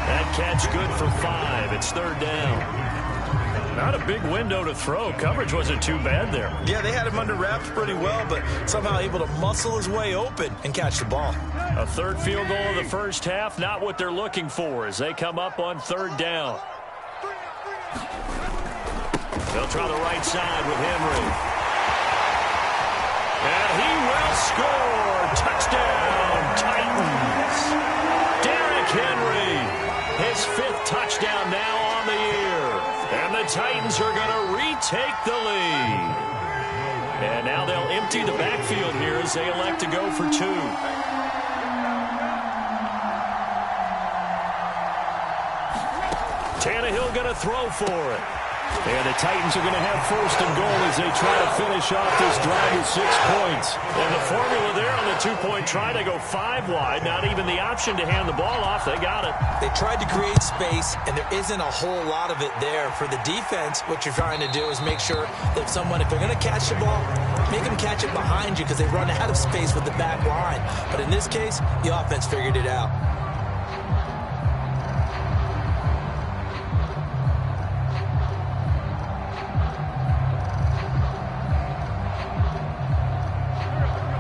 That catch good for 5. It's 3rd down. Not a big window to throw. Coverage wasn't too bad there. Yeah, they had him under wraps pretty well, but somehow able to muscle his way open and catch the ball. A 3rd field goal of the first half, not what they're looking for as they come up on 3rd down. They'll try the right side with Henry. And he will score. Touchdown, Titans. Derrick Henry, his 5th touchdown now on the year. And the Titans are going to retake the lead. And now they'll empty the backfield here as they elect to go for 2. Tannehill going to throw for it. And the Titans are going to have 1st and goal as they try to finish off this drive with 6 points. And the formula there on the 2-point try, they go 5 wide. Not even the option to hand the ball off. They got it. They tried to create space, and there isn't a whole lot of it there. For the defense, what you're trying to do is make sure that if they're going to catch the ball, make them catch it behind you because they run out of space with the back line. But in this case, the offense figured it out.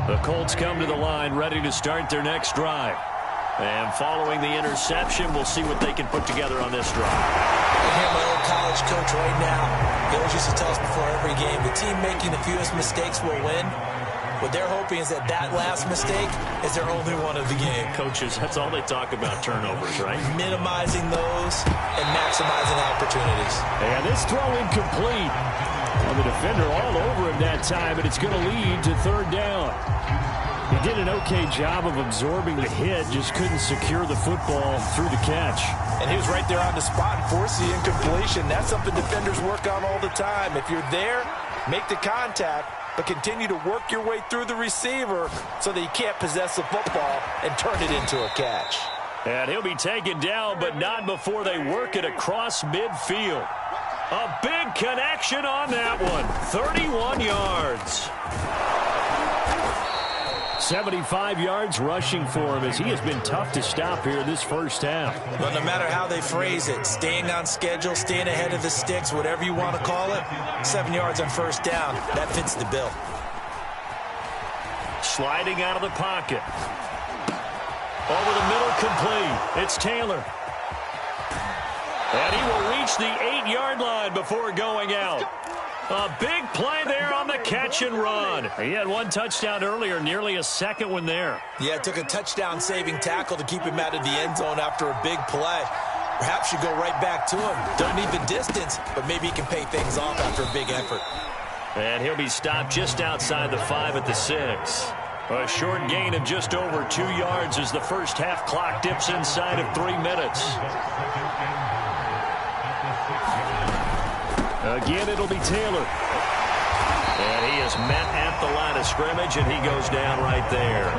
The Colts come to the line ready to start their next drive. And following the interception, we'll see what they can put together on this drive. I hear my old college coach right now. He always used to tell us before every game, the team making the fewest mistakes will win. What they're hoping is that last mistake is their only one of the game. Coaches, that's all they talk about, turnovers, right? Minimizing those and maximizing opportunities. And this throw incomplete. Well, the defender all over him that time, and it's going to lead to 3rd down. He did an okay job of absorbing the hit, just couldn't secure the football through the catch. And he was right there on the spot and forced the incompletion. That's something defenders work on all the time. If you're there, make the contact, but continue to work your way through the receiver so that he can't possess the football and turn it into a catch. And he'll be taken down, but not before they work it across midfield. A big connection on that one. 31 yards. 75 yards rushing for him as he has been tough to stop here this first half. But no matter how they phrase it, staying on schedule, staying ahead of the sticks, whatever you want to call it, 7 yards on first down, that fits the bill. Sliding out of the pocket. Over the middle, complete. It's Taylor. And he will reach the 8-yard line before going out. A big play there on the catch and run. He had one touchdown earlier, nearly a second one there. Yeah, it took a touchdown-saving tackle to keep him out of the end zone after a big play. Perhaps you go right back to him. Don't need the distance, but maybe he can pay things off after a big effort. And he'll be stopped just outside the 5 at the 6. A short gain of just over 2 yards as the first half clock dips inside of 3 minutes. Again, it'll be Taylor. And he is met at the line of scrimmage, and he goes down right there.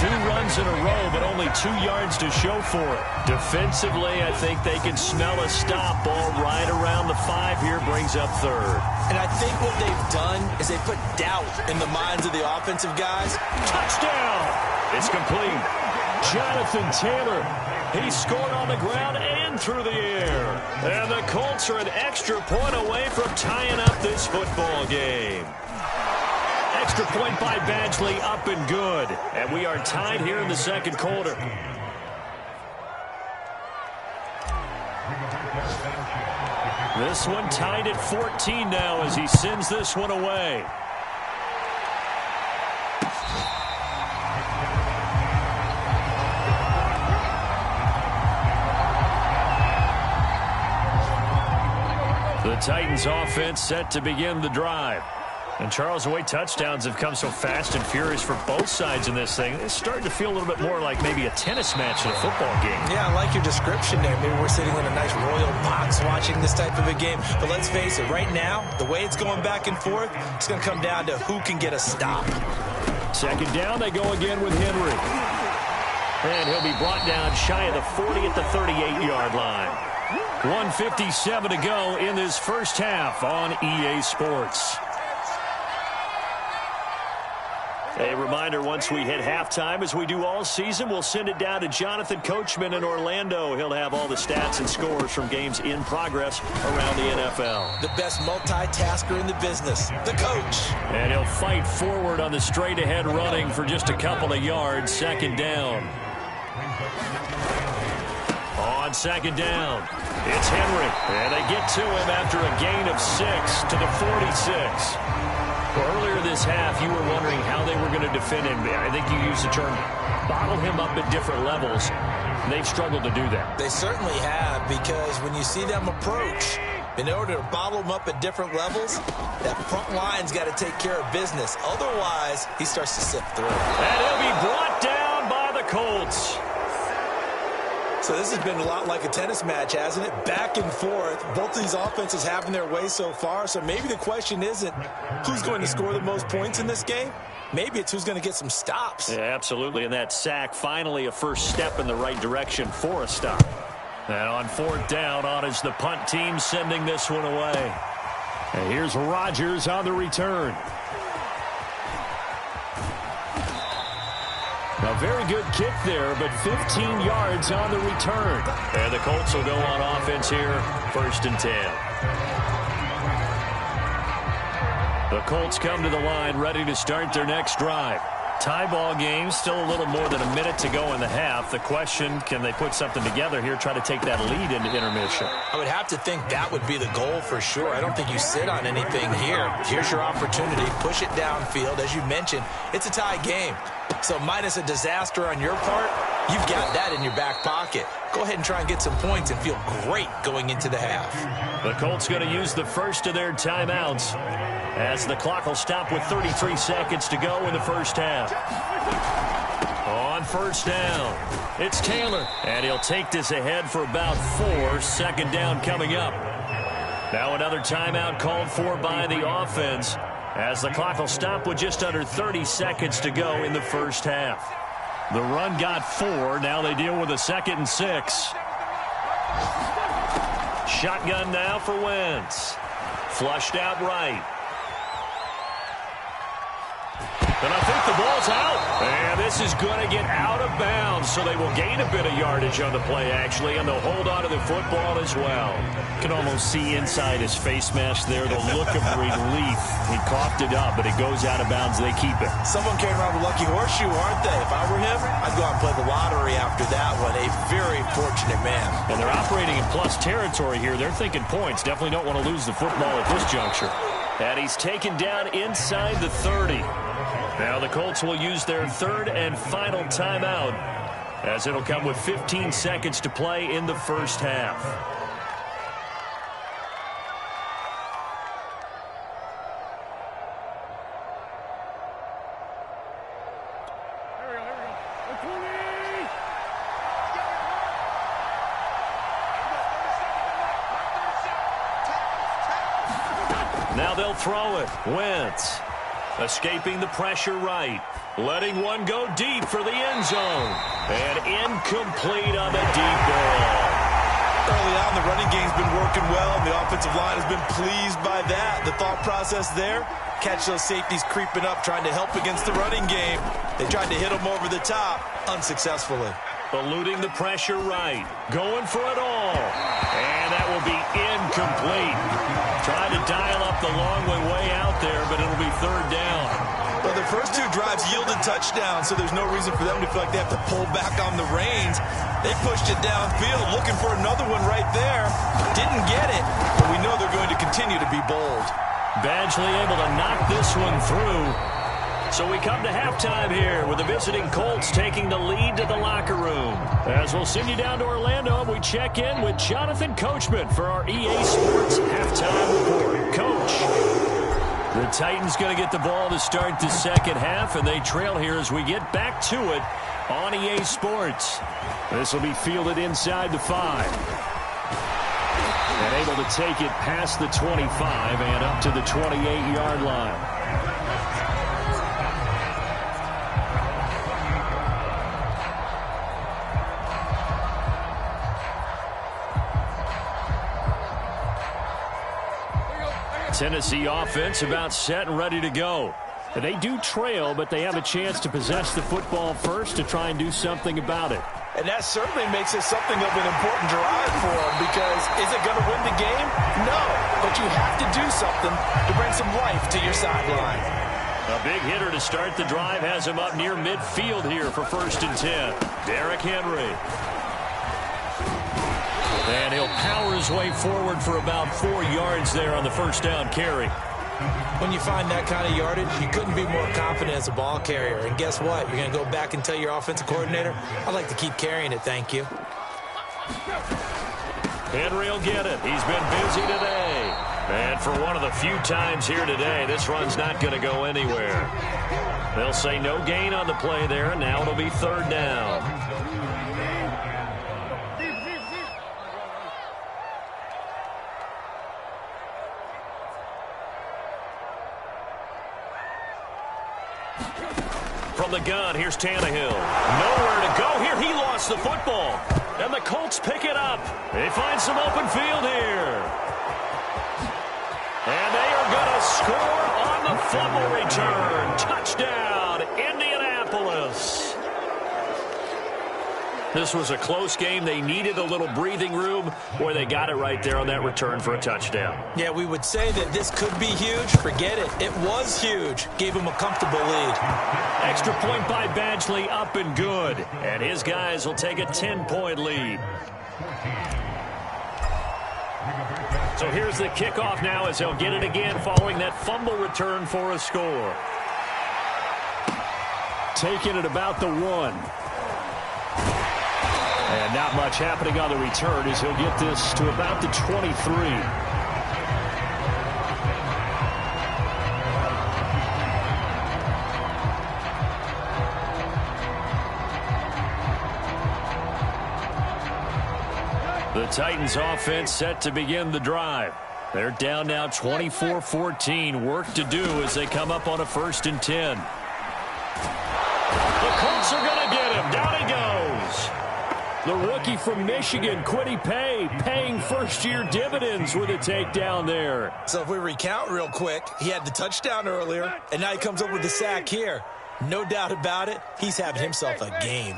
2 runs in a row, but only 2 yards to show for it. Defensively, I think they can smell a stop. Ball right around the 5 here, brings up 3rd. And I think what they've done is they put doubt in the minds of the offensive guys. Touchdown! It's complete. Jonathan Taylor. He scored on the ground and through the air. And the Colts are an extra point away from tying up this football game. Extra point by Badgley, up and good. And we are tied here in the second quarter. This one tied at 14 now as he sends this one away. The Titans offense set to begin the drive. And Charles, the way touchdowns have come so fast and furious for both sides in this thing, it's starting to feel a little bit more like maybe a tennis match in a football game. Yeah, I like your description there. Maybe we're sitting in a nice royal box watching this type of a game. But let's face it, right now, the way it's going back and forth, it's going to come down to who can get a stop. Second down, they go again with Henry. And he'll be brought down shy of the 40 at the 38-yard line. 1:57 to go in this first half on EA Sports. A reminder, once we hit halftime, as we do all season, we'll send it down to Jonathan Coachman in Orlando. He'll have all the stats and scores from games in progress around the NFL. The best multitasker in the business, the coach. And he'll fight forward on the straight-ahead running for just a couple of yards. Second down. On second down, it's Henry. And they get to him after a gain of 6 to the 46. Well, earlier this half, you were wondering how they were going to defend him. I think you used the term bottle him up at different levels. They've struggled to do that. They certainly have, because when you see them approach, in order to bottle him up at different levels, that front line's got to take care of business. Otherwise, he starts to sift through. And he'll be brought down by the Colts. So this has been a lot like a tennis match, hasn't it? Back and forth. Both of these offenses having their way so far. So maybe the question isn't who's going to score the most points in this game. Maybe it's who's going to get some stops. Yeah, absolutely. And that sack, finally a first step in the right direction for a stop. And on 4th down, on is the punt team sending this one away. And here's Rodgers on the return. A very good kick there, but 15 yards on the return. And the Colts will go on offense here, 1st and 10. The Colts come to the line, ready to start their next drive. Tie ball game, still a little more than a minute to go in the half. The question, can they put something together here, try to take that lead into intermission? I would have to think that would be the goal for sure. I don't think you sit on anything here. Here's your opportunity. Push it downfield. As you mentioned, it's a tie game. So minus a disaster on your part, you've got that in your back pocket. Go ahead and try and get some points and feel great going into the half. The Colts going to use the first of their timeouts as the clock will stop with 33 seconds to go in the first half. On 1st down, it's Taylor, and he'll take this ahead for about 4. Second down coming up. Now another timeout called for by the offense as the clock will stop with just under 30 seconds to go in the first half. The run got 4. Now they deal with a 2nd and 6. Shotgun now for Wentz. Flushed out right. And I think the ball's out. And this is going to get out of bounds, so they will gain a bit of yardage on the play, actually, and they'll hold on to the football as well. You can almost see inside his face mask there the look of relief. He coughed it up, but it goes out of bounds. They keep it. Someone carrying around a lucky horseshoe, aren't they? If I were him, I'd go out and play the lottery after that one. A very fortunate man. And they're operating in plus territory here. They're thinking points. Definitely don't want to lose the football at this juncture. And he's taken down inside the 30. Now the Colts will use their third and final timeout, as it'll come with 15 seconds to play in the first half. Now they'll throw it. Wentz escaping the pressure right. Letting one go deep for the end zone. And incomplete on the deep ball. Early on, the running game's been working well, and the offensive line has been pleased by that. The thought process there, catch those safeties creeping up, trying to help against the running game. They tried to hit them over the top, unsuccessfully. Eluding the pressure right. Going for it all. And that will be incomplete. Trying to dial up the long way out there, but it'll be third down. Well, the first two drives yielded touchdowns, so there's no reason for them to feel like they have to pull back on the reins. They pushed it downfield, looking for another one right there. Didn't get it, but we know they're going to continue to be bold. Badgley able to knock this one through. So we come to halftime here with the visiting Colts taking the lead to the locker room. As we'll send you down to Orlando, we check in with Jonathan Coachman for our EA Sports halftime report. Coach, the Titans going to get the ball to start the second half, and they trail here as we get back to it on EA Sports. This will be fielded inside the 5. And able to take it past the 25 and up to the 28-yard line. Tennessee offense about set and ready to go. They do trail, but they have a chance to possess the football first to try and do something about it. And that certainly makes it something of an important drive for them, because is it going to win the game? No, but you have to do something to bring some life to your sideline. A big hitter to start the drive has him up near midfield here for 1st and 10. Derrick Henry. And he'll power his way forward for about 4 yards there on the first down carry. When you find that kind of yardage, you couldn't be more confident as a ball carrier. And guess what? You're going to go back and tell your offensive coordinator, I'd like to keep carrying it, thank you. Henry will get it. He's been busy today. And for one of the few times here today, this run's not going to go anywhere. They'll say no gain on the play there. Now it'll be third down. From the gun, here's Tannehill. Nowhere to go here. He lost the football. And the Colts pick it up. They find some open field here. And they are going to score on the fumble return. Touchdown, Indianapolis. This was a close game. They needed a little breathing room. Boy, they got it right there on that return for a touchdown. Yeah, we would say that this could be huge. Forget it. It was huge. Gave him a comfortable lead. Extra point by Badgley, up and good. And his guys will take a 10-point lead. So here's the kickoff now as they'll get it again following that fumble return for a score. Taking it about the 1. And not much happening on the return as he'll get this to about the 23. The Titans offense set to begin the drive. They're down now 24-14. Work to do as they come up on a 1st and 10. The Colts are going to get him. Down he goes. The rookie from Michigan, Kwity Paye, paying first-year dividends with a takedown there. So if we recount real quick, he had the touchdown earlier, and now he comes up with the sack here. No doubt about it. He's having himself a game.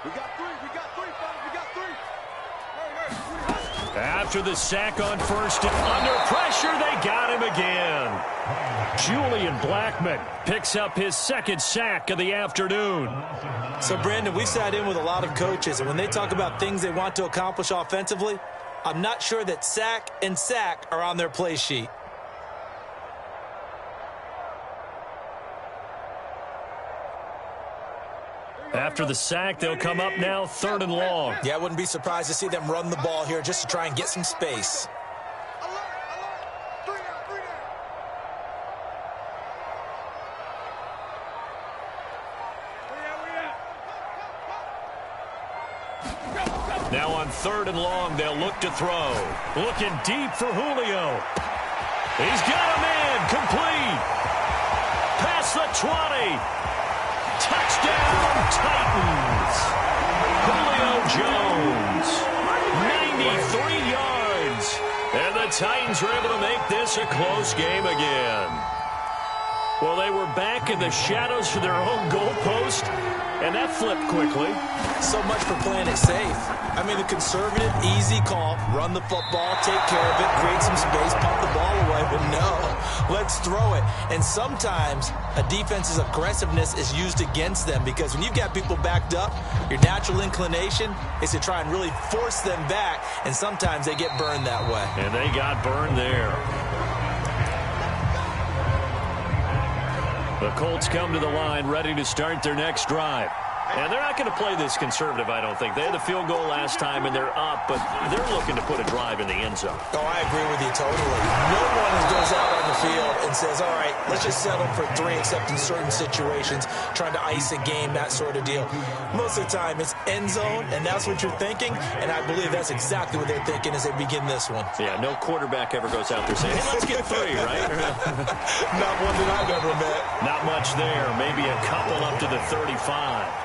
We got three, fellas, we got three. After the sack on first, under pressure, they got him again. Julian Blackmon picks up his second sack of the afternoon. So, Brandon, we sat in with a lot of coaches, and when they talk about things they want to accomplish offensively, I'm not sure that sack and sack are on their play sheet. After the sack, they'll come up now 3rd and long. Yeah, I wouldn't be surprised to see them run the ball here just to try and get some space. Now on 3rd and long, they'll look to throw. Looking deep for Julio. He's got a man complete. Past the 20. Touchdown, Titans. Julio Jones. 93 yards. And the Titans are able to make this a close game again. Well, they were back in the shadows for their own goalpost, and that flipped quickly. So much for playing it safe. I mean, the conservative, easy call, run the football, take care of it, create some space, pump the ball away. But no, let's throw it. And sometimes a defense's aggressiveness is used against them because when you've got people backed up, your natural inclination is to try and really force them back, and sometimes they get burned that way. And they got burned there. The Colts come to the line ready to start their next drive. And they're not going to play this conservative, I don't think. They had the field goal last time, and they're up, but they're looking to put a drive in the end zone. Oh, I agree with you totally. No one goes out on the field and says, all right, let's just settle for 3, except in certain situations, trying to ice a game, that sort of deal. Most of the time, it's end zone, and that's what you're thinking, and I believe that's exactly what they're thinking as they begin this one. Yeah, no quarterback ever goes out there saying, hey, let's get 3, right? Not one that I've ever met. Not much there. Maybe a couple up to the 35.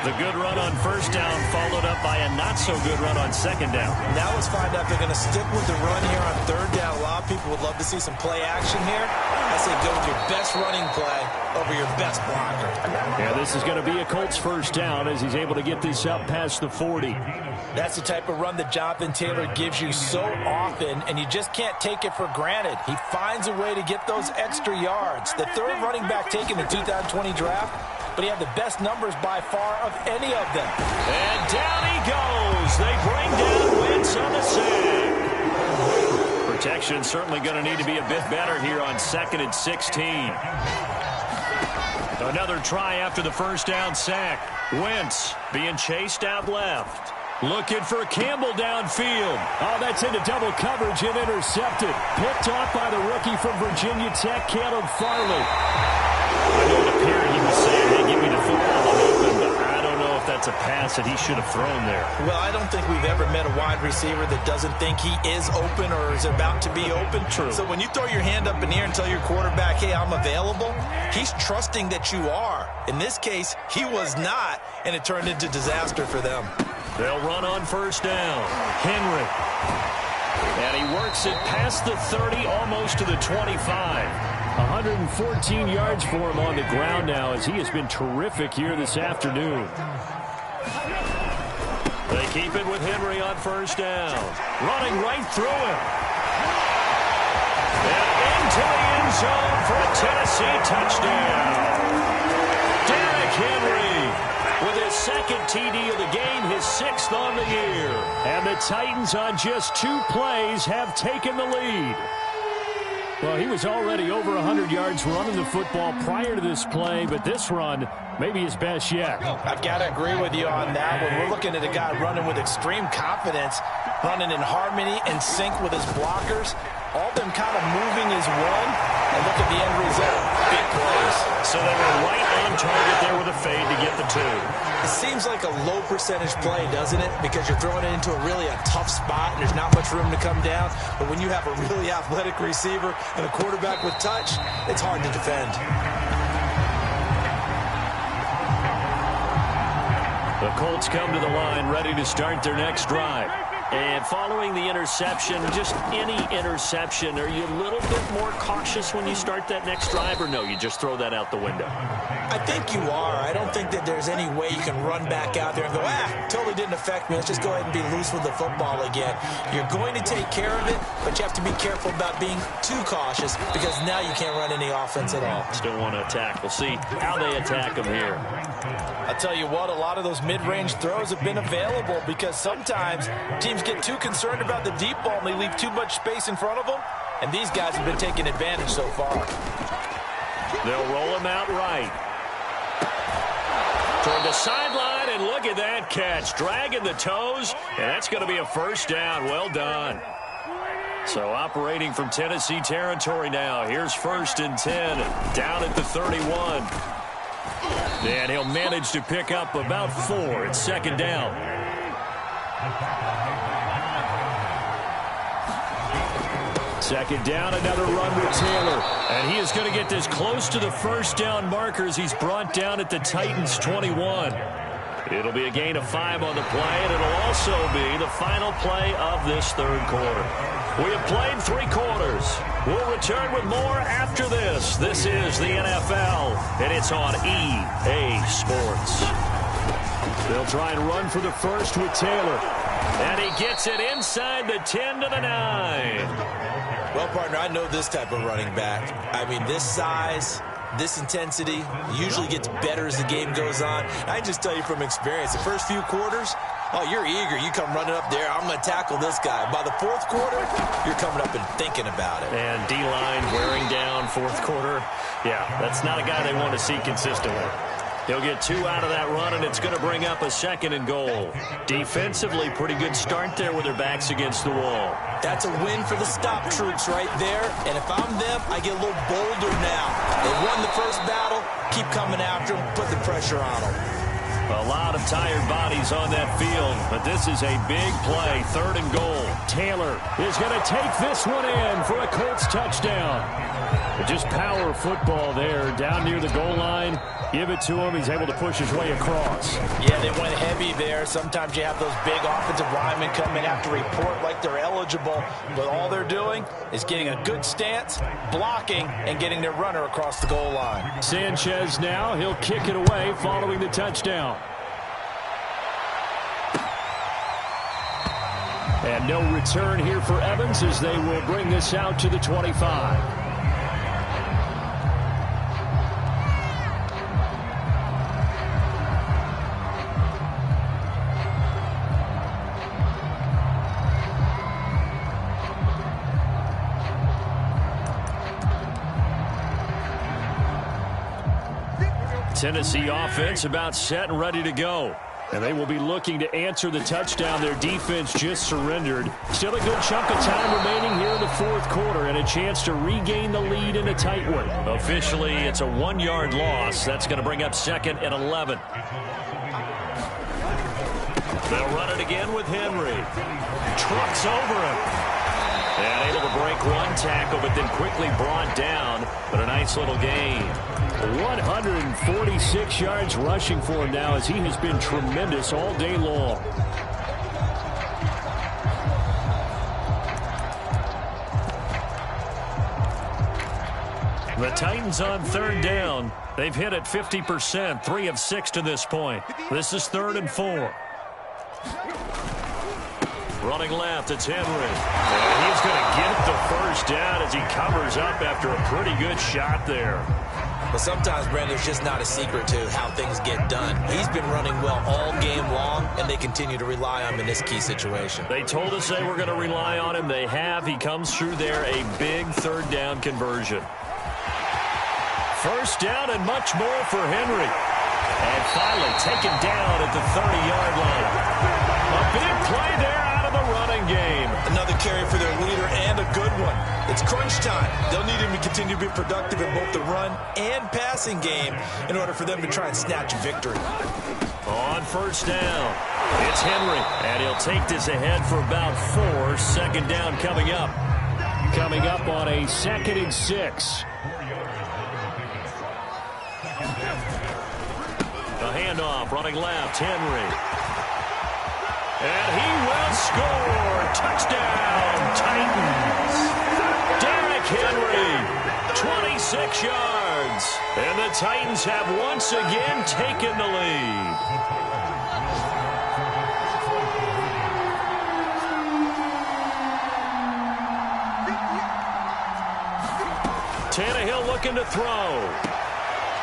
The good run on first down followed up by a not-so-good run on second down. Now let's find out if they're going to stick with the run here on third down. A lot of people would love to see some play action here. I say go with your best running play over your best blocker. Yeah, this is going to be a Colts first down as he's able to get this up past the 40. That's the type of run that Jonathan Taylor gives you so often, and you just can't take it for granted. He finds a way to get those extra yards. The third running back taken in the 2020 draft, but he had the best numbers by far of any of them. And down he goes. They bring down Wentz on the sack. Protection certainly going to need to be a bit better here on 2nd and 16. Another try after the first down sack. Wentz being chased out left. Looking for Campbell downfield. Oh, that's into double coverage and intercepted. Picked off by the rookie from Virginia Tech, Caleb Farley. I know it appeared he was saying, hey, give me the football, I'm open, but I don't know if that's a pass that he should have thrown there. Well, I don't think we've ever met a wide receiver that doesn't think he is open or is about to be open. True. So when you throw your hand up in the air and tell your quarterback, hey, I'm available, he's trusting that you are. In this case, he was not, and it turned into disaster for them. They'll run on first down. Henry. And he works it past the 30, almost to the 25. 114 yards for him on the ground now as he has been terrific here this afternoon. They keep it with Henry on first down. Running right through him. And into the end zone for a Tennessee touchdown. Derrick Henry with his second TD of the game, his 6th on the year. And the Titans on just 2 plays have taken the lead. Well, he was already over 100 yards running the football prior to this play, but this run may be his best yet. I've got to agree with you on that one. We're looking at a guy running with extreme confidence, running in harmony and sync with his blockers. All of them kind of moving as one. And look at the end result. Big plays. So they were right on target there with a fade to get the 2. It seems like a low percentage play, doesn't it? Because you're throwing it into a tough spot and there's not much room to come down. But when you have a really athletic receiver and a quarterback with touch, it's hard to defend. The Colts come to the line ready to start their next drive. And following the interception, just any interception, are you a little bit more cautious when you start that next drive, or no, you just throw that out the window? I think you are. I don't think that there's any way you can run back out there and go, totally didn't affect me. Let's just go ahead and be loose with the football again. You're going to take care of it, but you have to be careful about being too cautious because now you can't run any offense at all. Still want to attack. We'll see how they attack them here. I'll tell you what, a lot of those mid-range throws have been available because sometimes teams get too concerned about the deep ball and they leave too much space in front of them, and these guys have been taking advantage so far. They'll roll him out right. Toward the sideline, and look at that catch. Dragging the toes, and that's going to be a first down. Well done. So operating from Tennessee territory now. Here's 1st and 10, down at the 31. And he'll manage to pick up about 4. It's 2nd down. Second down, another run with Taylor. And he is going to get this close to the first down markers. He's brought down at the Titans' 21. It'll be a gain of 5 on the play, and it'll also be the final play of this 3rd quarter. We have played 3 quarters. We'll return with more after this. This is the NFL, and it's on EA Sports. They'll try and run for the first with Taylor. And he gets it inside the 10 to the 9. Well, partner, I know this type of running back. I mean, this size, this intensity usually gets better as the game goes on. I just tell you from experience, the first few quarters, oh, you're eager. You come running up there. I'm going to tackle this guy. By the 4th quarter, you're coming up and thinking about it. And D-line wearing down 4th quarter. Yeah, that's not a guy they want to see consistently. He'll get 2 out of that run, and it's going to bring up a 2nd and goal. Defensively, pretty good start there with their backs against the wall. That's a win for the stop troops right there. And if I'm them, I get a little bolder now. They won the first battle. Keep coming after them. Put the pressure on them. A lot of tired bodies on that field, but this is a big play. 3rd and goal. Taylor is going to take this one in for a Colts touchdown. But just power football there down near the goal line. Give it to him. He's able to push his way across. Yeah, they went heavy there. Sometimes you have those big offensive linemen come in after report like they're eligible, but all they're doing is getting a good stance, blocking, and getting their runner across the goal line. Sanchez now. He'll kick it away following the touchdown. And no return here for Evans as they will bring this out to the 25. Tennessee offense about set and ready to go. And they will be looking to answer the touchdown their defense just surrendered. Still a good chunk of time remaining here in the 4th quarter and a chance to regain the lead in a tight one. Officially, it's a 1-yard loss. That's going to bring up 2nd and 11. They'll run it again with Henry. Trucks over him. And able to break one tackle, but then quickly brought down. But a nice little gain. 146 yards rushing for him now as he has been tremendous all day long. The Titans on 3rd down. They've hit it 50%, 3 of 6 to this point. This is 3rd and 4. Running left, it's Henry. And he's going to get the first down as he covers up after a pretty good shot there. But sometimes, Brandon, it's just not a secret to how things get done. He's been running well all game long, and they continue to rely on him in this key situation. They told us they were going to rely on him. They have. He comes through there, a big 3rd down conversion. First down and much more for Henry. And finally taken down at the 30-yard line. A big play there out of the running game. Another carry for their leader and a good one. It's crunch time. They'll need him to continue to be productive in both the run and passing game in order for them to try and snatch victory. On first down, it's Henry, and he'll take this ahead for about 4. 2nd down coming up. Coming up on a 2nd and 6. The handoff, running left, Henry. And he will score. Touchdown, Titans. Derrick Henry, 26 yards. And the Titans have once again taken the lead. Tannehill looking to throw.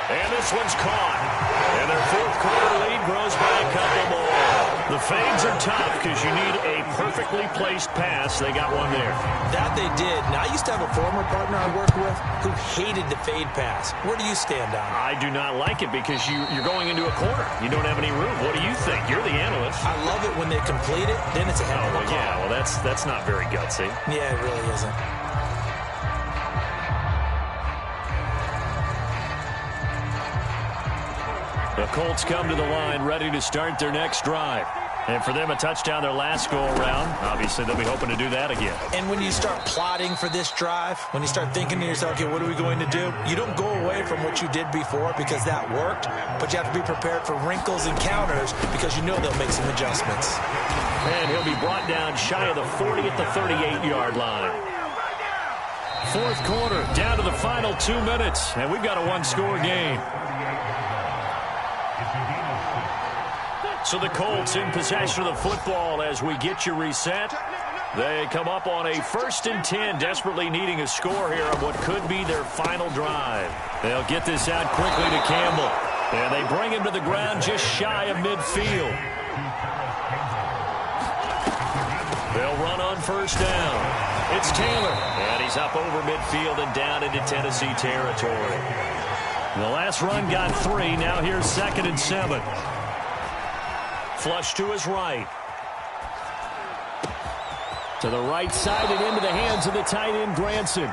And this one's caught. And their fourth quarter lead grows by a couple more. The fades are tough because you need a perfectly placed pass. They got one there. That they did. Now, I used to have a former partner I worked with who hated the fade pass. Where do you stand on it? I do not like it because you're going into a corner. You don't have any room. What do you think? You're the analyst. I love it when they complete it. Then it's a heck of a call. Yeah, well, that's not very gutsy. Yeah, it really isn't. The Colts come to the line ready to start their next drive. And for them, a touchdown their last go-around. Obviously, they'll be hoping to do that again. And when you start plotting for this drive, when you start thinking to yourself, okay, what are we going to do? You don't go away from what you did before because that worked, but you have to be prepared for wrinkles and counters because you know they'll make some adjustments. And he'll be brought down shy of the 40 at the 38-yard line. Fourth quarter, down to the final 2 minutes, and we've got a one-score game. So the Colts in possession of the football as we get you reset. They come up on a 1st and 10, desperately needing a score here on what could be their final drive. They'll get this out quickly to Campbell. And they bring him to the ground just shy of midfield. They'll run on first down. It's Taylor. And he's up over midfield and down into Tennessee territory. The last run got 3. Now here's 2nd and 7. Flush to his right. To the right side and into the hands of the tight end, Granson.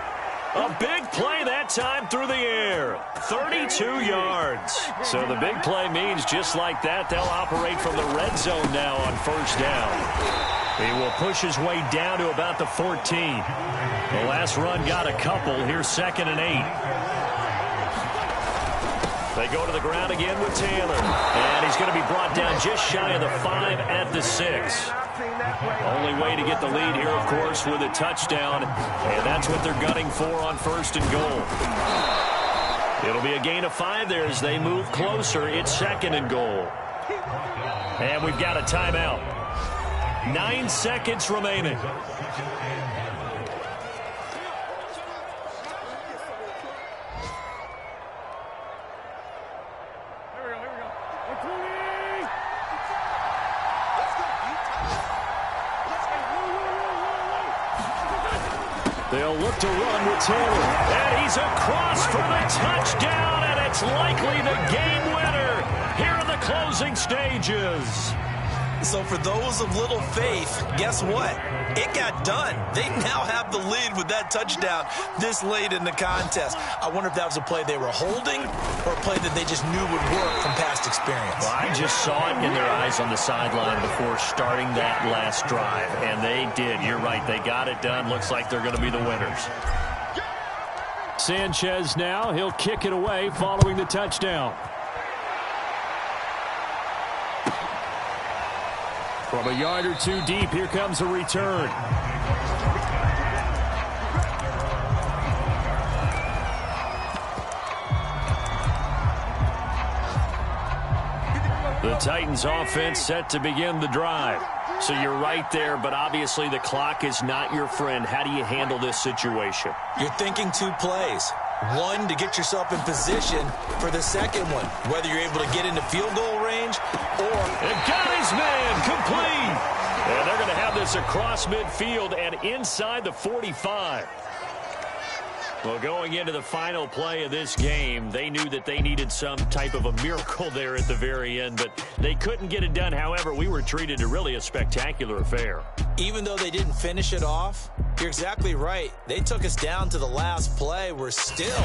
A big play that time through the air. 32 yards. So the big play means just like that, they'll operate from the red zone now on first down. He will push his way down to about the 14. The last run got a couple. Here's 2nd and 8. They go to the ground again with Taylor. And he's going to be brought down just shy of the 5 at the 6. Only way to get the lead here, of course, with a touchdown. And that's what they're gunning for on 1st and goal. It'll be a gain of 5 there as they move closer. It's 2nd and goal. And we've got a timeout. 9 seconds remaining. They'll look to run with Taylor. And he's across for the touchdown, and it's likely the game winner here in the closing stages. So for those of little faith, guess what? It got done. They now have the lead with that touchdown this late in the contest. I wonder if that was a play they were holding or a play that they just knew would work from past experience. Well, I just saw it in their eyes on the sideline before starting that last drive, and they did. You're right. They got it done. Looks like they're going to be the winners. Sanchez now. He'll kick it away following the touchdown. From a yard or 2 deep, here comes a return. The Titans offense set to begin the drive. So you're right there, but obviously the clock is not your friend. How do you handle this situation? You're thinking 2 plays. One, to get yourself in position for the second one, whether you're able to get into field goal range or... And got his man complete. And they're going to have this across midfield and inside the 45. Well, going into the final play of this game, they knew that they needed some type of a miracle there at the very end, but they couldn't get it done. However, we were treated to really a spectacular affair. Even though they didn't finish it off, you're exactly right. They took us down to the last play. We're still,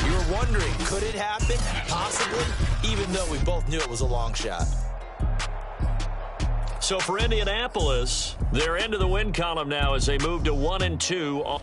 you were wondering, could it happen? Possibly, even though we both knew it was a long shot. So for Indianapolis, they're into the win column now as they move to 1-2.